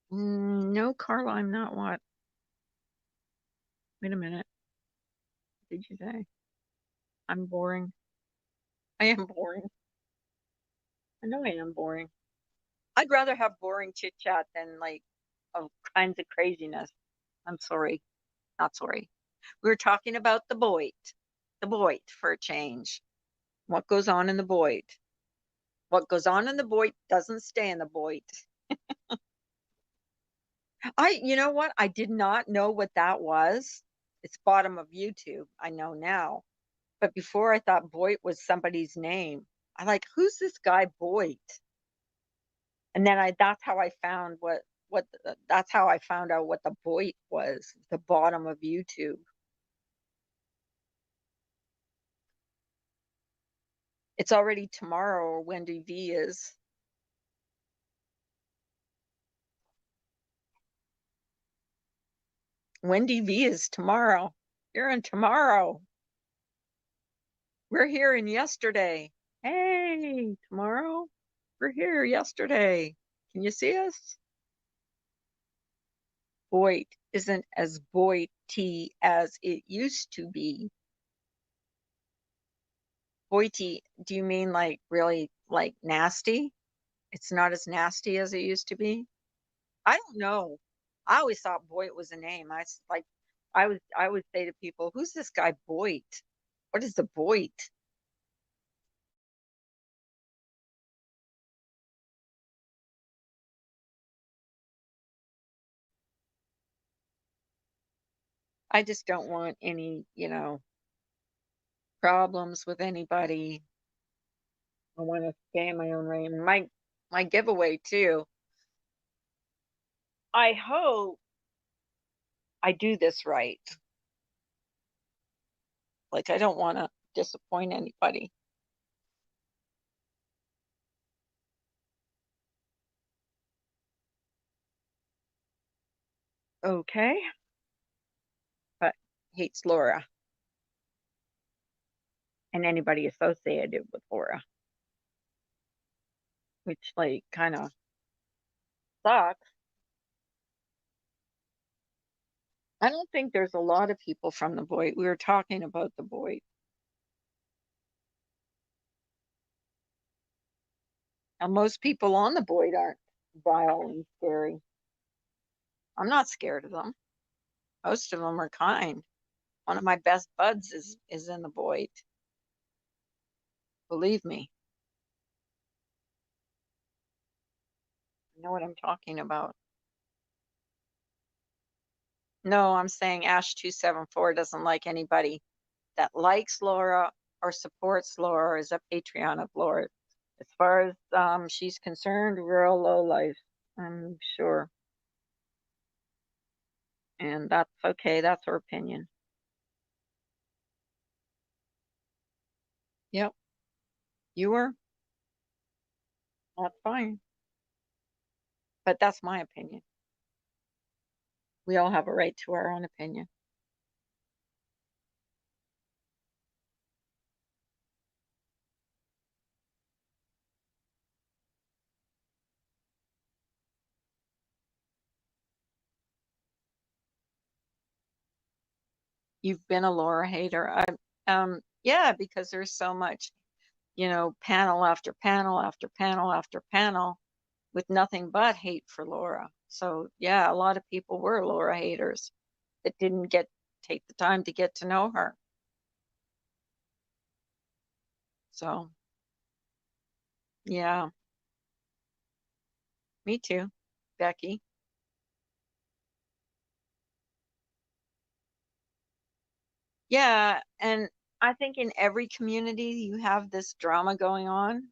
No, Carla, I'm not what? Wait a minute. What did you say? I'm boring. I am boring. I know I am boring. I'd rather have boring chit chat than like all kinds of craziness. I'm sorry. Not sorry. We were talking about the Boyd for a change. What goes on in the Boyd? What goes on in the Boyd doesn't stay in the Boyd. You know what? I did not know what that was. It's bottom of YouTube. I know now. But before I thought Boyd was somebody's name. I like, who's this guy Boyd? And then that's how I found that's how I found out what the Boyd was, the bottom of YouTube. It's already tomorrow, or Wendy V is. Wendy V is tomorrow. You're in tomorrow. We're here in yesterday. Hey, tomorrow? We're here yesterday. Can you see us? Boyd isn't as Boyd-y as it used to be. Boyd-y, do you mean like really like nasty? It's not as nasty as it used to be? I don't know. I always thought Boyd was a name. I would say to people, "Who's this guy Boyd? What is the Boyd?" I just don't want any, problems with anybody. I want to stay in my own lane. My giveaway too. I hope I do this right. Like I don't want to disappoint anybody. Okay, but hates Laura and anybody associated with Laura, which like kind of sucks. I don't think there's a lot of people from the Boyd. We were talking about the Boyd. And most people on the Boyd aren't vile and scary. I'm not scared of them. Most of them are kind. One of my best buds is in the Boyd. Believe me, I know what I'm talking about. No, I'm saying Ash 274 doesn't like anybody that likes Laura or supports Laura or is a Patreon of Laura. As far as she's concerned, real low life, I'm sure. And that's okay. That's her opinion. Yep. You were? That's fine. But that's my opinion. We all have a right to our own opinion. You've been a Laura hater. Yeah, because there's so much, panel after panel after panel after panel with nothing but hate for Laura. So yeah, a lot of people were Laura haters that didn't take the time to get to know her. So yeah, me too, Becky. Yeah, and I think in every community you have this drama going on.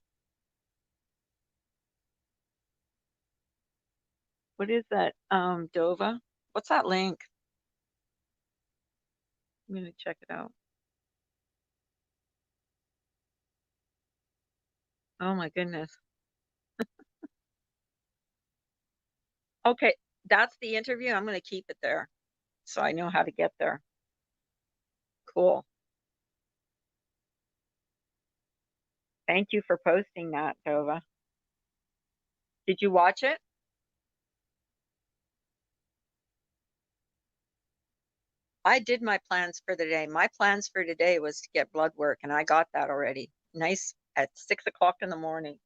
What is that? Dova? What's that link? I'm gonna check it out. Oh my goodness. Okay, that's the interview. I'm gonna keep it there so I know how to get there. Cool. Thank you for posting that, Dova. Did you watch it? I did my plans for the day. My plans for today was to get blood work, and I got that already. Nice at 6 o'clock in the morning.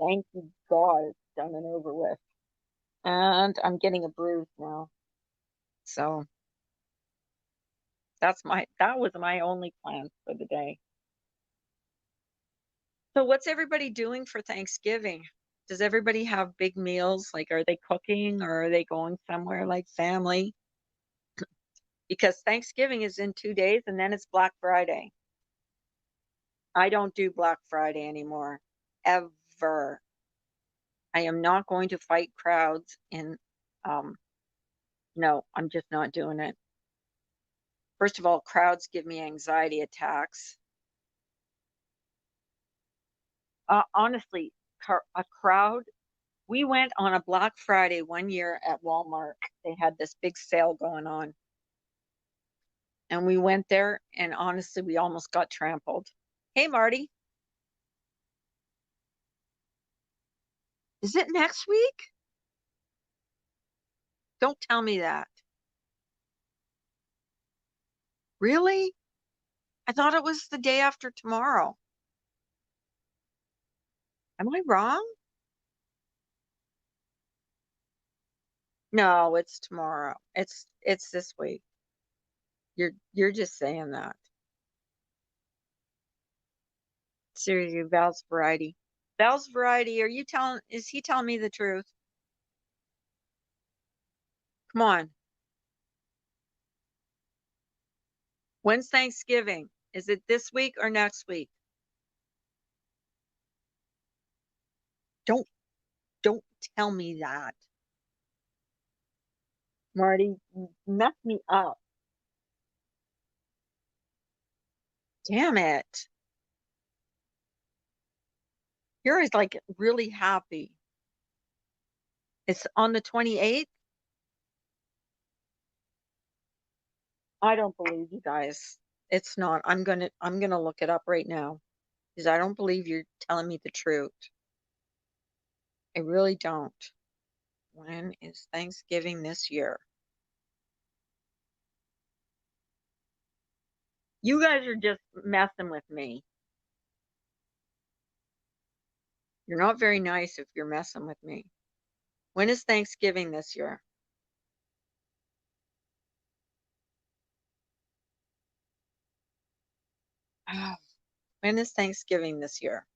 Thank you, God, it's done and over with. And I'm getting a bruise now. So that was my only plan for the day. So what's everybody doing for Thanksgiving? Does everybody have big meals? Like, are they cooking or are they going somewhere like family? Because Thanksgiving is in 2 days and then it's Black Friday. I don't do Black Friday anymore, ever. I am not going to fight crowds um, no, I'm just not doing it. First of all, crowds give me anxiety attacks. Honestly, a crowd. We went on a Black Friday one year at Walmart. They had this big sale going on. And we went there, and honestly, we almost got trampled. Hey, Marty, is it next week? Don't tell me that. Really? I thought it was the day after tomorrow. Am I wrong? No, it's tomorrow. It's this week. You're just saying that. Seriously, Val's Variety. Val's Variety, is he telling me the truth? Come on. When's Thanksgiving? Is it this week or next week? Don't don't tell me that. Marty, you messed me up. Damn it. You're like really happy. It's on the 28th. I don't believe you guys. It's not. I'm gonna look it up right now because I don't believe you're telling me the truth. I really don't. When is Thanksgiving this year? You guys are just messing with me. You're not very nice if you're messing with me. When is Thanksgiving this year? When is Thanksgiving this year?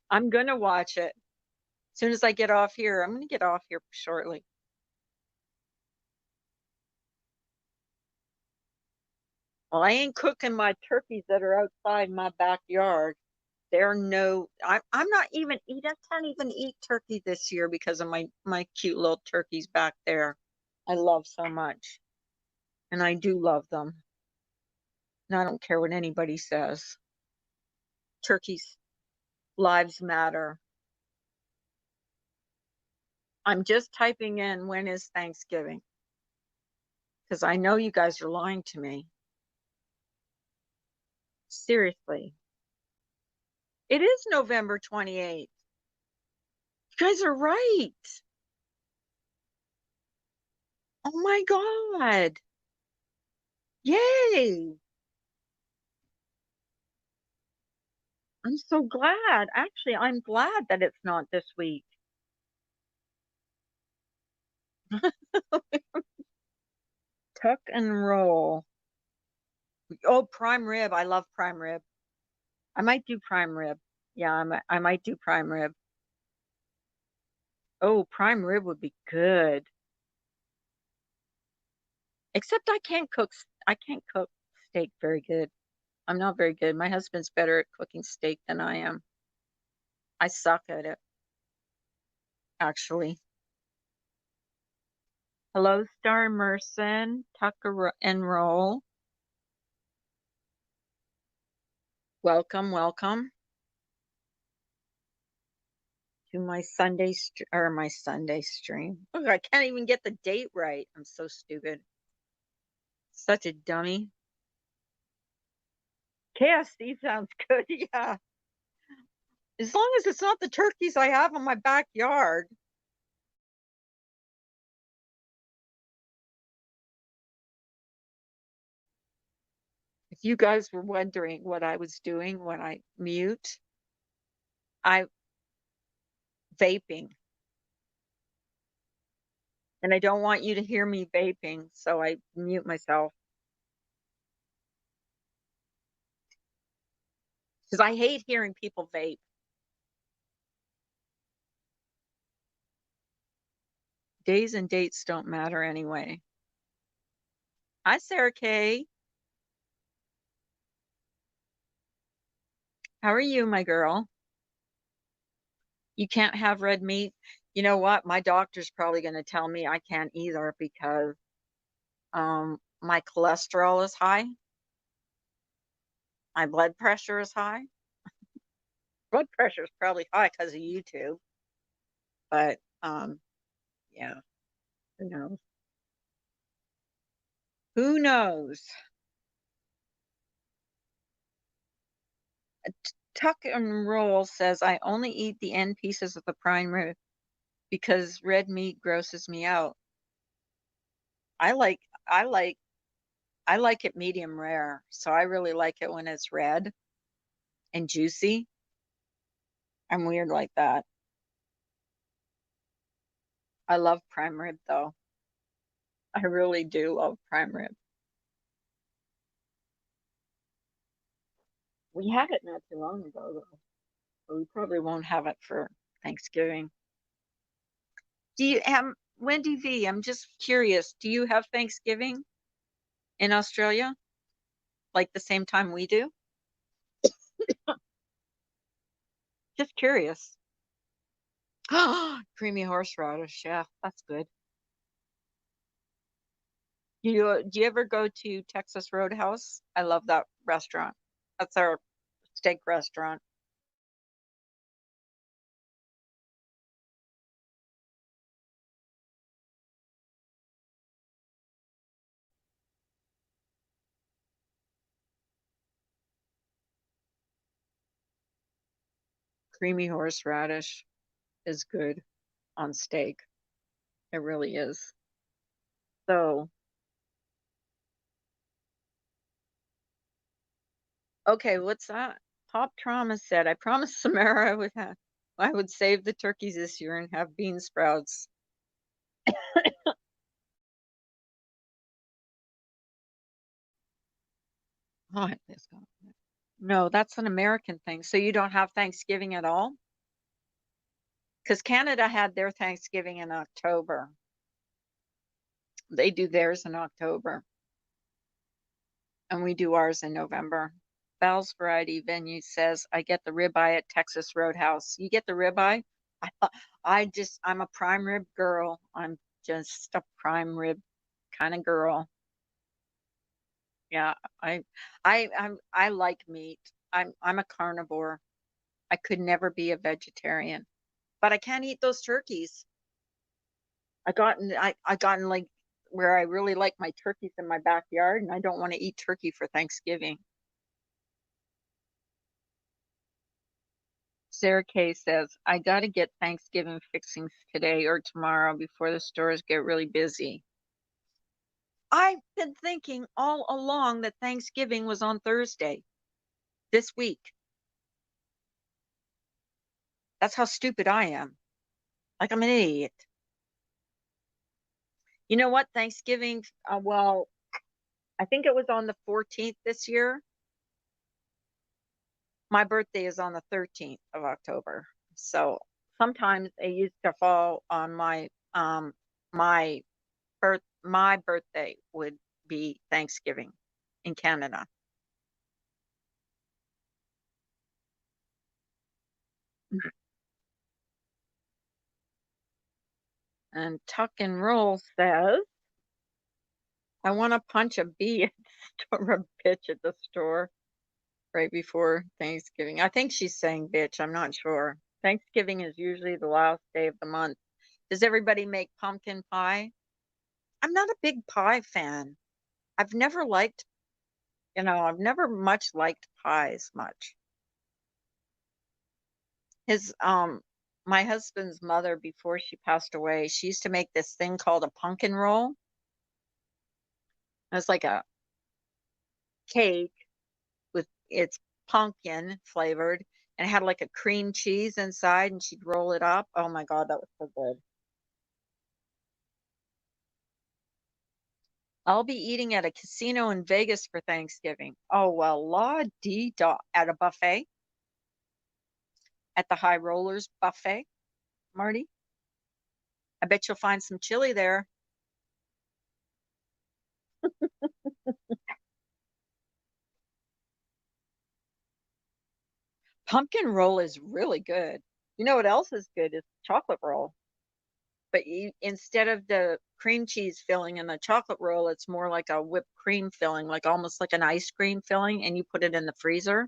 I'm gonna watch it. As soon as I get off here, I'm gonna get off here shortly. Well, I ain't cooking my turkeys that are outside my backyard. They're no, I'm not even eat. I can't even eat turkey this year because of my cute little turkeys back there. I love so much, and I do love them. And I don't care what anybody says. Turkeys' lives matter. I'm just typing in when is Thanksgiving because I know you guys are lying to me. Seriously, it is November 28th. You guys are right. Oh my God. Yay. I'm so glad. Actually, I'm glad that it's not this week. Tuck and roll. Oh, prime rib. I love prime rib. I might do prime rib. Yeah, I might do prime rib. Oh, prime rib would be good. Except I can't cook steak very good. I'm not very good. My husband's better at cooking steak than I am. I suck at it, actually. Hello, Star Merson, Tucker and roll. Welcome, welcome to my my Sunday stream. Oh, I can't even get the date right. I'm so stupid. Such a dummy. KFC sounds good. Yeah. As long as it's not the turkeys I have in my backyard. If you guys were wondering what I was doing when I mute, I vaping. And I don't want you to hear me vaping, so I mute myself. Because I hate hearing people vape. Days and dates don't matter anyway. Hi, Sarah Kay. How are you, my girl? You can't have red meat. You know what? My doctor's probably going to tell me I can't either because my cholesterol is high. My blood pressure is high. Blood pressure is probably high because of YouTube. But yeah, who knows? Who knows? Tuck and Roll says I only eat the end pieces of the prime rib because red meat grosses me out. I like I like I like it medium rare, so I really like it when it's red and juicy. I'm weird like that. I love prime rib though. I really do love prime rib. We had it not too long ago though, but we probably won't have it for Thanksgiving. Do you Wendy V? I'm just curious. Do you have Thanksgiving in Australia like the same time we do? Just curious. Creamy horseradish. Yeah, that's good. Do you ever go to Texas Roadhouse? I love that restaurant. That's our steak restaurant. Creamy horseradish is good on steak. It really is. So, okay, what's that? Pop Trauma said, I promised Samara I would have. I would save the turkeys this year and have bean sprouts. Oh, no, that's an American thing. So you don't have Thanksgiving at all? Because Canada had their Thanksgiving in October. They do theirs in October, and we do ours in November. Bell's Variety Venue says, I get the ribeye at Texas Roadhouse. You get the ribeye? I, I'm a prime rib girl. I'm just a prime rib kind of girl. Yeah, I like meat. I'm a carnivore. I could never be a vegetarian, but I can't eat those turkeys. I gotten like where I really like my turkeys in my backyard, and I don't want to eat turkey for Thanksgiving. Sarah Kay says, I got to get Thanksgiving fixings today or tomorrow before the stores get really busy. I've been thinking all along that Thanksgiving was on Thursday this week. That's how stupid I am. Like I'm an idiot. You know what? Thanksgiving, well, I think it was on the 14th this year. My birthday is on the 13th of October. So sometimes it used to fall on my my birthday would be Thanksgiving in Canada. And Tuck and Roll says, I want to punch a bee or a bitch at the store right before Thanksgiving. I think she's saying bitch. I'm not sure. Thanksgiving is usually the last day of the month. Does everybody make pumpkin pie? I'm not a big pie fan. I've never liked, I've never much liked pies much. His my husband's mother before she passed away, she used to make this thing called a pumpkin roll. It's like a cake with it's pumpkin flavored and it had like a cream cheese inside and she'd roll it up. Oh my God, that was so good. I'll be eating at a casino in Vegas for Thanksgiving. Oh well, la di da at a buffet at the High Rollers buffet, Marty. I bet you'll find some chili there. Pumpkin roll is really good. You know what else is good is chocolate roll. But instead of the cream cheese filling in the chocolate roll, it's more like a whipped cream filling, like almost like an ice cream filling, and you put it in the freezer.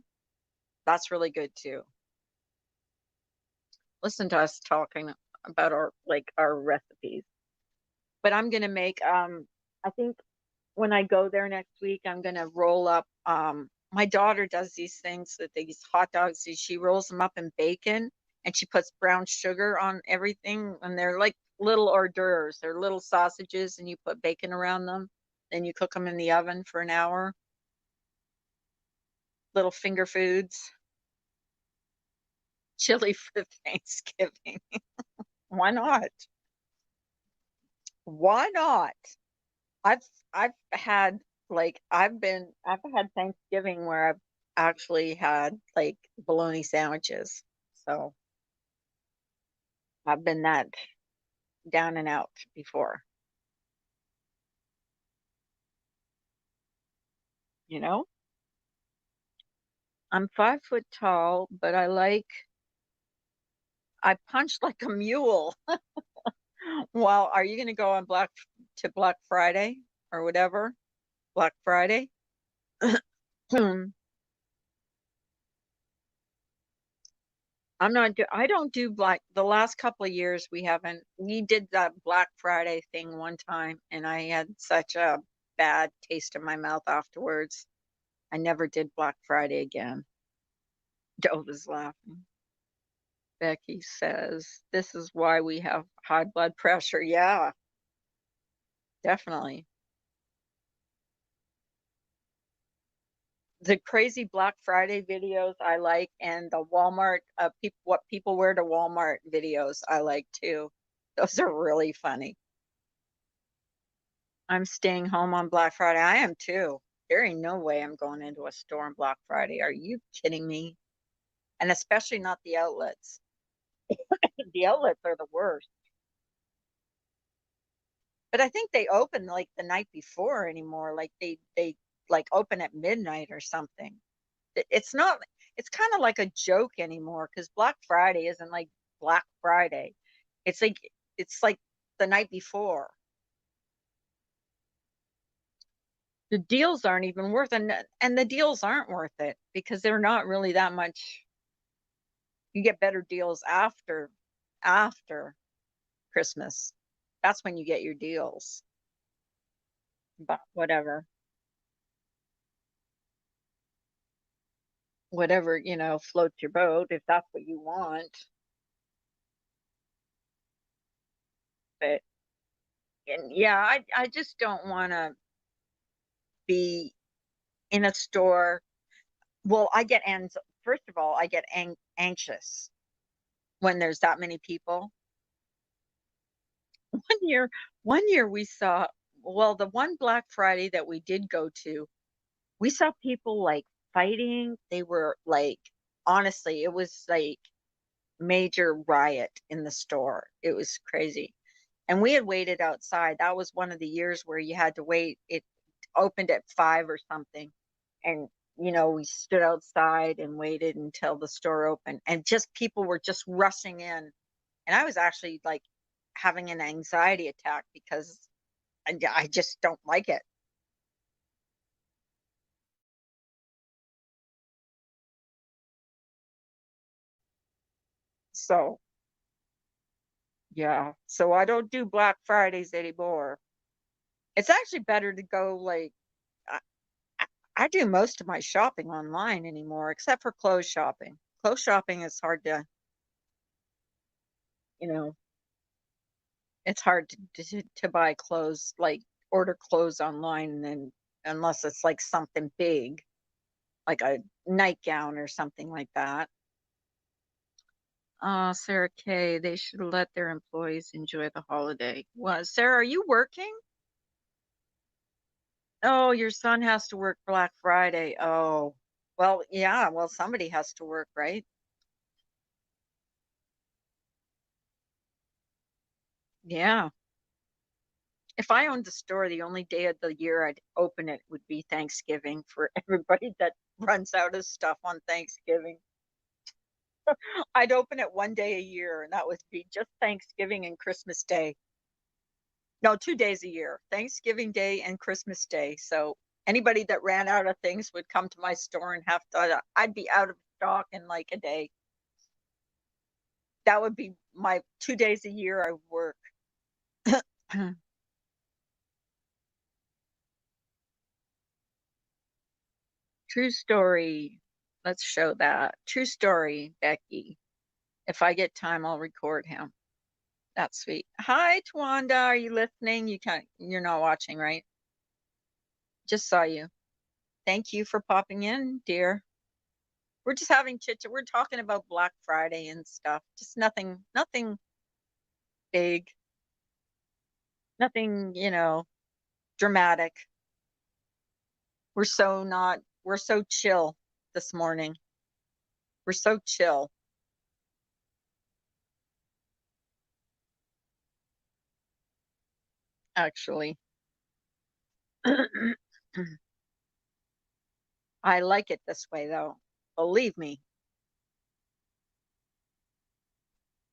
That's really good too. Listen to us talking about our recipes. But I'm gonna make I think when I go there next week, I'm gonna roll up my daughter does these things with these hot dogs. She rolls them up in bacon and she puts brown sugar on everything and they're like little hors d'oeuvres. They're little sausages and you put bacon around them. Then you cook them in the oven for an hour. Little finger foods. Chili for Thanksgiving. Why not? Why not? I've I've had I've had Thanksgiving where I've actually had like bologna sandwiches. So I've been that down and out before, you know? I'm 5 foot tall, but I punch like a mule. Well, are you gonna go on Black Friday or whatever? Black Friday? I don't do the last couple of years we did that Black Friday thing one time and I had such a bad taste in my mouth afterwards. I never did Black Friday again. Dove is laughing. Becky says, this is why we have high blood pressure. Yeah, definitely. The crazy Black Friday videos I like, and the Walmart, what people wear to Walmart videos I like too. Those are really funny. I'm staying home on Black Friday. I am too. There ain't no way I'm going into a store on Black Friday. Are you kidding me? And especially not the outlets. The outlets are the worst. But I think they open like the night before anymore. Like they like open at midnight or something. It's not, it's kind of like a joke anymore because Black Friday isn't like Black Friday. It's like it's like the night before. The deals aren't even worth it, and the deals aren't worth it because they're not really that much. You get better deals after Christmas. That's when you get your deals. But whatever, floats your boat if that's what you want. But and yeah, I just don't want to be in a store. Well, first of all, I get anxious when there's that many people. One year, one year we saw, well, the one Black Friday that we did go to, we saw people like fighting. They were like, honestly, it was like major riot in the store. It was crazy. And we had waited outside. That was one of the years where you had to wait. It opened at 5 or something. And, we stood outside and waited until the store opened. And just people were just rushing in. And I was actually like having an anxiety attack because I just don't like it. So, yeah. So I don't do Black Fridays anymore. It's actually better to go like, I, I do most of my shopping online anymore, except for clothes shopping. Clothes shopping is hard you know, it's hard to buy clothes, like order clothes online, and then unless it's like something big, like a nightgown or something like that. Sarah K, they should let their employees enjoy the holiday. Well, Sarah, are you working? Oh, your son has to work Black Friday. Oh, well, yeah, well, somebody has to work, right? Yeah. If I owned a store, the only day of the year I'd open it would be Thanksgiving for everybody that runs out of stuff on Thanksgiving. I'd open it one day a year, and that would be just Thanksgiving and Christmas Day. No, 2 days a year, Thanksgiving Day and Christmas Day. So anybody that ran out of things would come to my store and I'd be out of stock in like a day. That would be my 2 days a year I work. True story. Let's show that. True story, Becky. If I get time, I'll record him. That's sweet. Hi, Twanda. Are you listening? You're not watching, right? Just saw you. Thank you for popping in, dear. We're just having chit chat. We're talking about Black Friday and stuff. Just nothing big, nothing, dramatic. We're so chill this morning. We're so chill, actually. I like it this way, though. Believe me.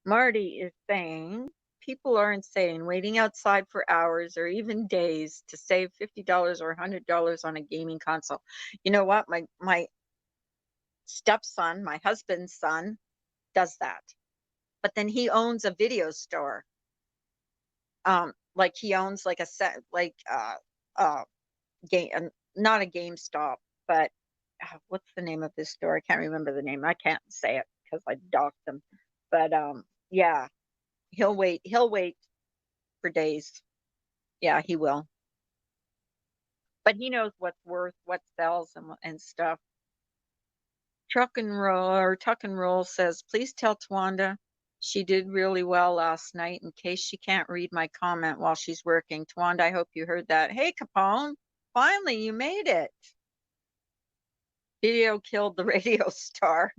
Marty is saying people are insane waiting outside for hours or even days to save $50 or $100 on a gaming console. You know what? My stepson, my husband's son, does that. But then he owns a video store. Like he owns like a set like game, not a GameStop, but what's the name of this store? I can't remember the name. I can't say it because I doxed him. But yeah, he'll wait for days. Yeah, he will. but he knows what's worth, what sells, and stuff. Tuck and Roll says, please tell Twanda she did really well last night in case she can't read my comment while she's working. Twanda, I hope you heard that. Hey, Capone, finally you made it. Video killed the radio star.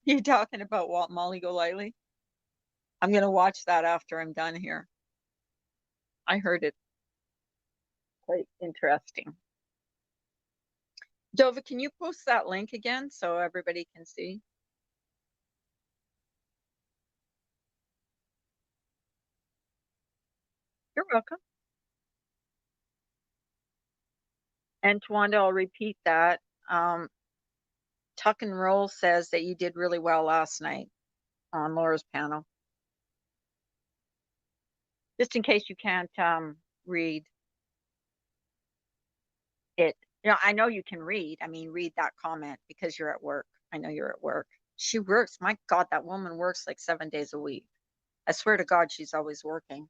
You talking about Walt Molly Golightly? I'm going to watch that after I'm done here. I heard it quite interesting. Dova, can you post that link again so everybody can see? You're welcome. And Twanda, I'll repeat that. Tuck and Roll says that you did really well last night on Laura's panel. Just in case you can't read it. You know, I know you can read. I mean, read that comment because you're at work. I know you're at work. She works. My God, that woman works like 7 days a week. I swear to God, she's always working.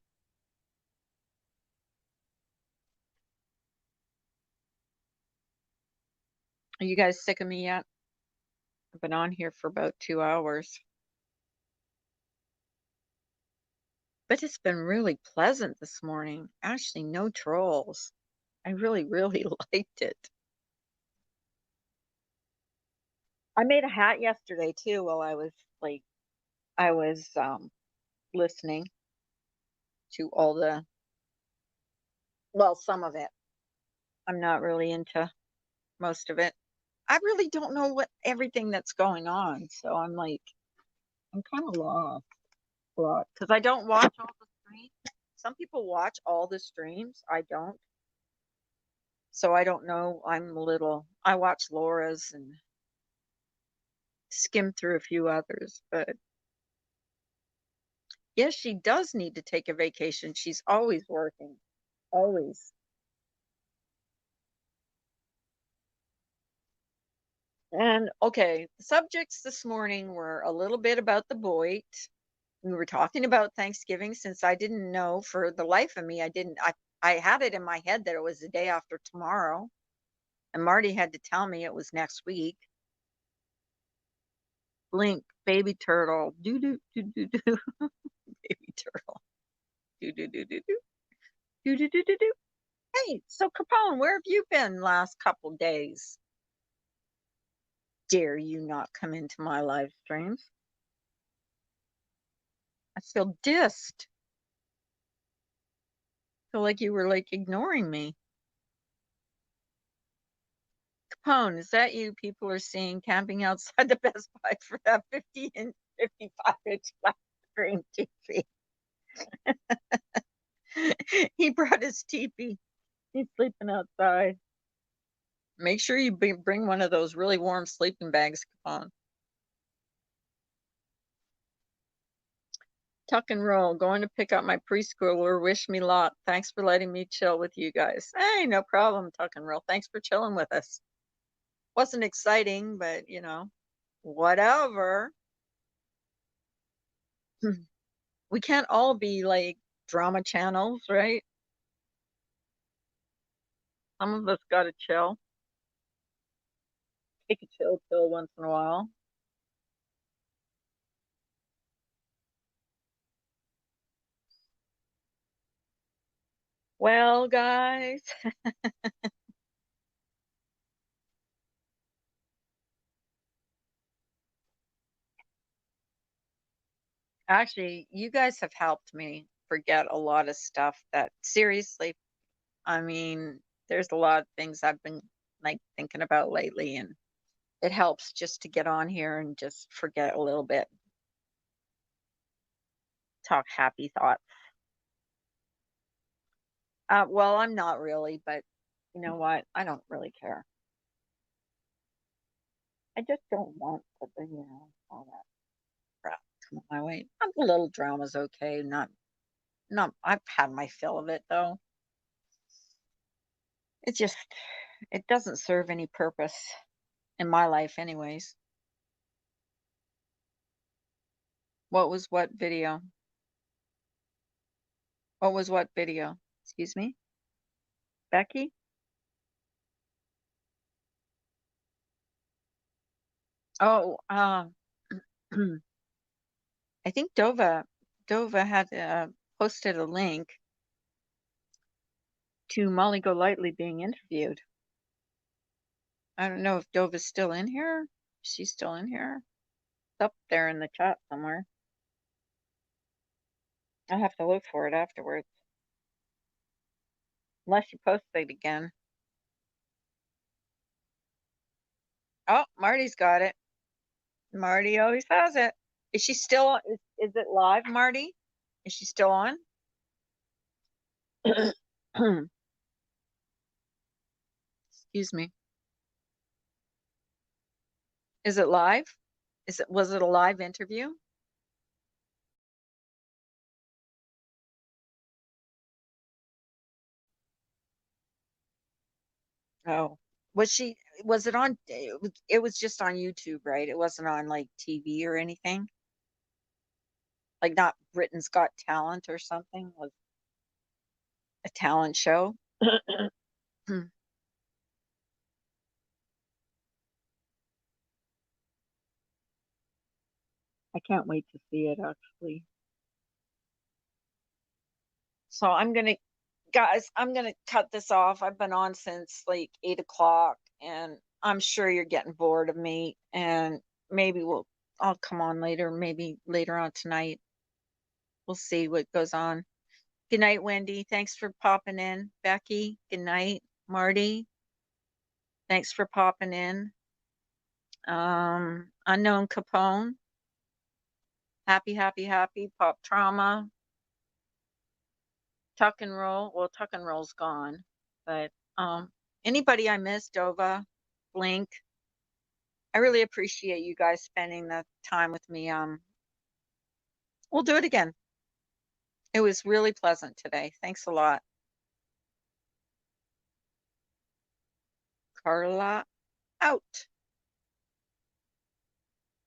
Are you guys sick of me yet? I've been on here for about 2 hours. But it's been really pleasant this morning. Actually, no trolls. I really, really liked it. I made a hat yesterday too while I was listening to all some of it. I'm not really into most of it. I really don't know what everything that's going on. So I'm kind of lost because I don't watch all the streams. Some people watch all the streams. I don't. So I don't know. I watch Laura's and skim through a few others, but yes, she does need to take a vacation. She's always working. Always. And okay, the subjects this morning were a little bit about the Boit. We were talking about Thanksgiving since I didn't know for the life of me. I had it in my head that it was the day after tomorrow. And Marty had to tell me it was next week. Blink, baby turtle, do do do do do, baby turtle, do do do do do, do do do do do. Hey, so Capone, where have you been last couple days? Dare you not come into my live streams? I feel dissed. Feel like you were ignoring me. Capone, is that you? People are seeing camping outside the Best Buy for that 50-inch, 55-inch flat screen TV. He brought his teepee. He's sleeping outside. Make sure you bring one of those really warm sleeping bags, Capone. Tuck and Roll, going to pick up my preschooler. Wish me luck. Thanks for letting me chill with you guys. Hey, no problem, Tuck and Roll. Thanks for chilling with us. Wasn't exciting, but whatever. We can't all be drama channels, right? Some of us gotta chill. Take a chill pill once in a while. Well, guys, actually, you guys have helped me forget a lot of stuff that seriously, I mean, there's a lot of things I've been thinking about lately, and it helps just to get on here and just forget a little bit. Talk happy thoughts. Well, I'm not really, but you know what? I don't really care. I just don't want to, all that crap come my way. A little drama's okay. Not. I've had my fill of it though. It just, it doesn't serve any purpose in my life, anyways. What was what video? What was what video? Excuse me. Becky? Oh, I think Dova had posted a link to Molly Golightly being interviewed. I don't know if Dova's still in here. She's still in here. It's up there in the chat somewhere. I'll have to look for it afterwards. Unless she posted it again. Oh, Marty's got it. Marty always has it. Is she still, is it live, Marty? Is she still on? Excuse me. Is it live? Was it a live interview? Oh, was it on, it was just on YouTube, right? It wasn't on like TV or anything? Like not Britain's Got Talent or something? Was a talent show? I can't wait to see it actually. So guys, I'm gonna cut this off. I've been on since like 8 o'clock, and I'm sure you're getting bored of me. And maybe I'll come on later, maybe later on tonight. We'll see what goes on. Good night, Wendy. Thanks for popping in. Becky, good night. Marty, thanks for popping in. Unknown Capone, happy, happy, happy. Pop Trauma, Tuck and Roll. Well, Tuck and Roll's gone, but anybody I missed, Dova, Blink. I really appreciate you guys spending the time with me. We'll do it again. It was really pleasant today. Thanks a lot. Carla, out.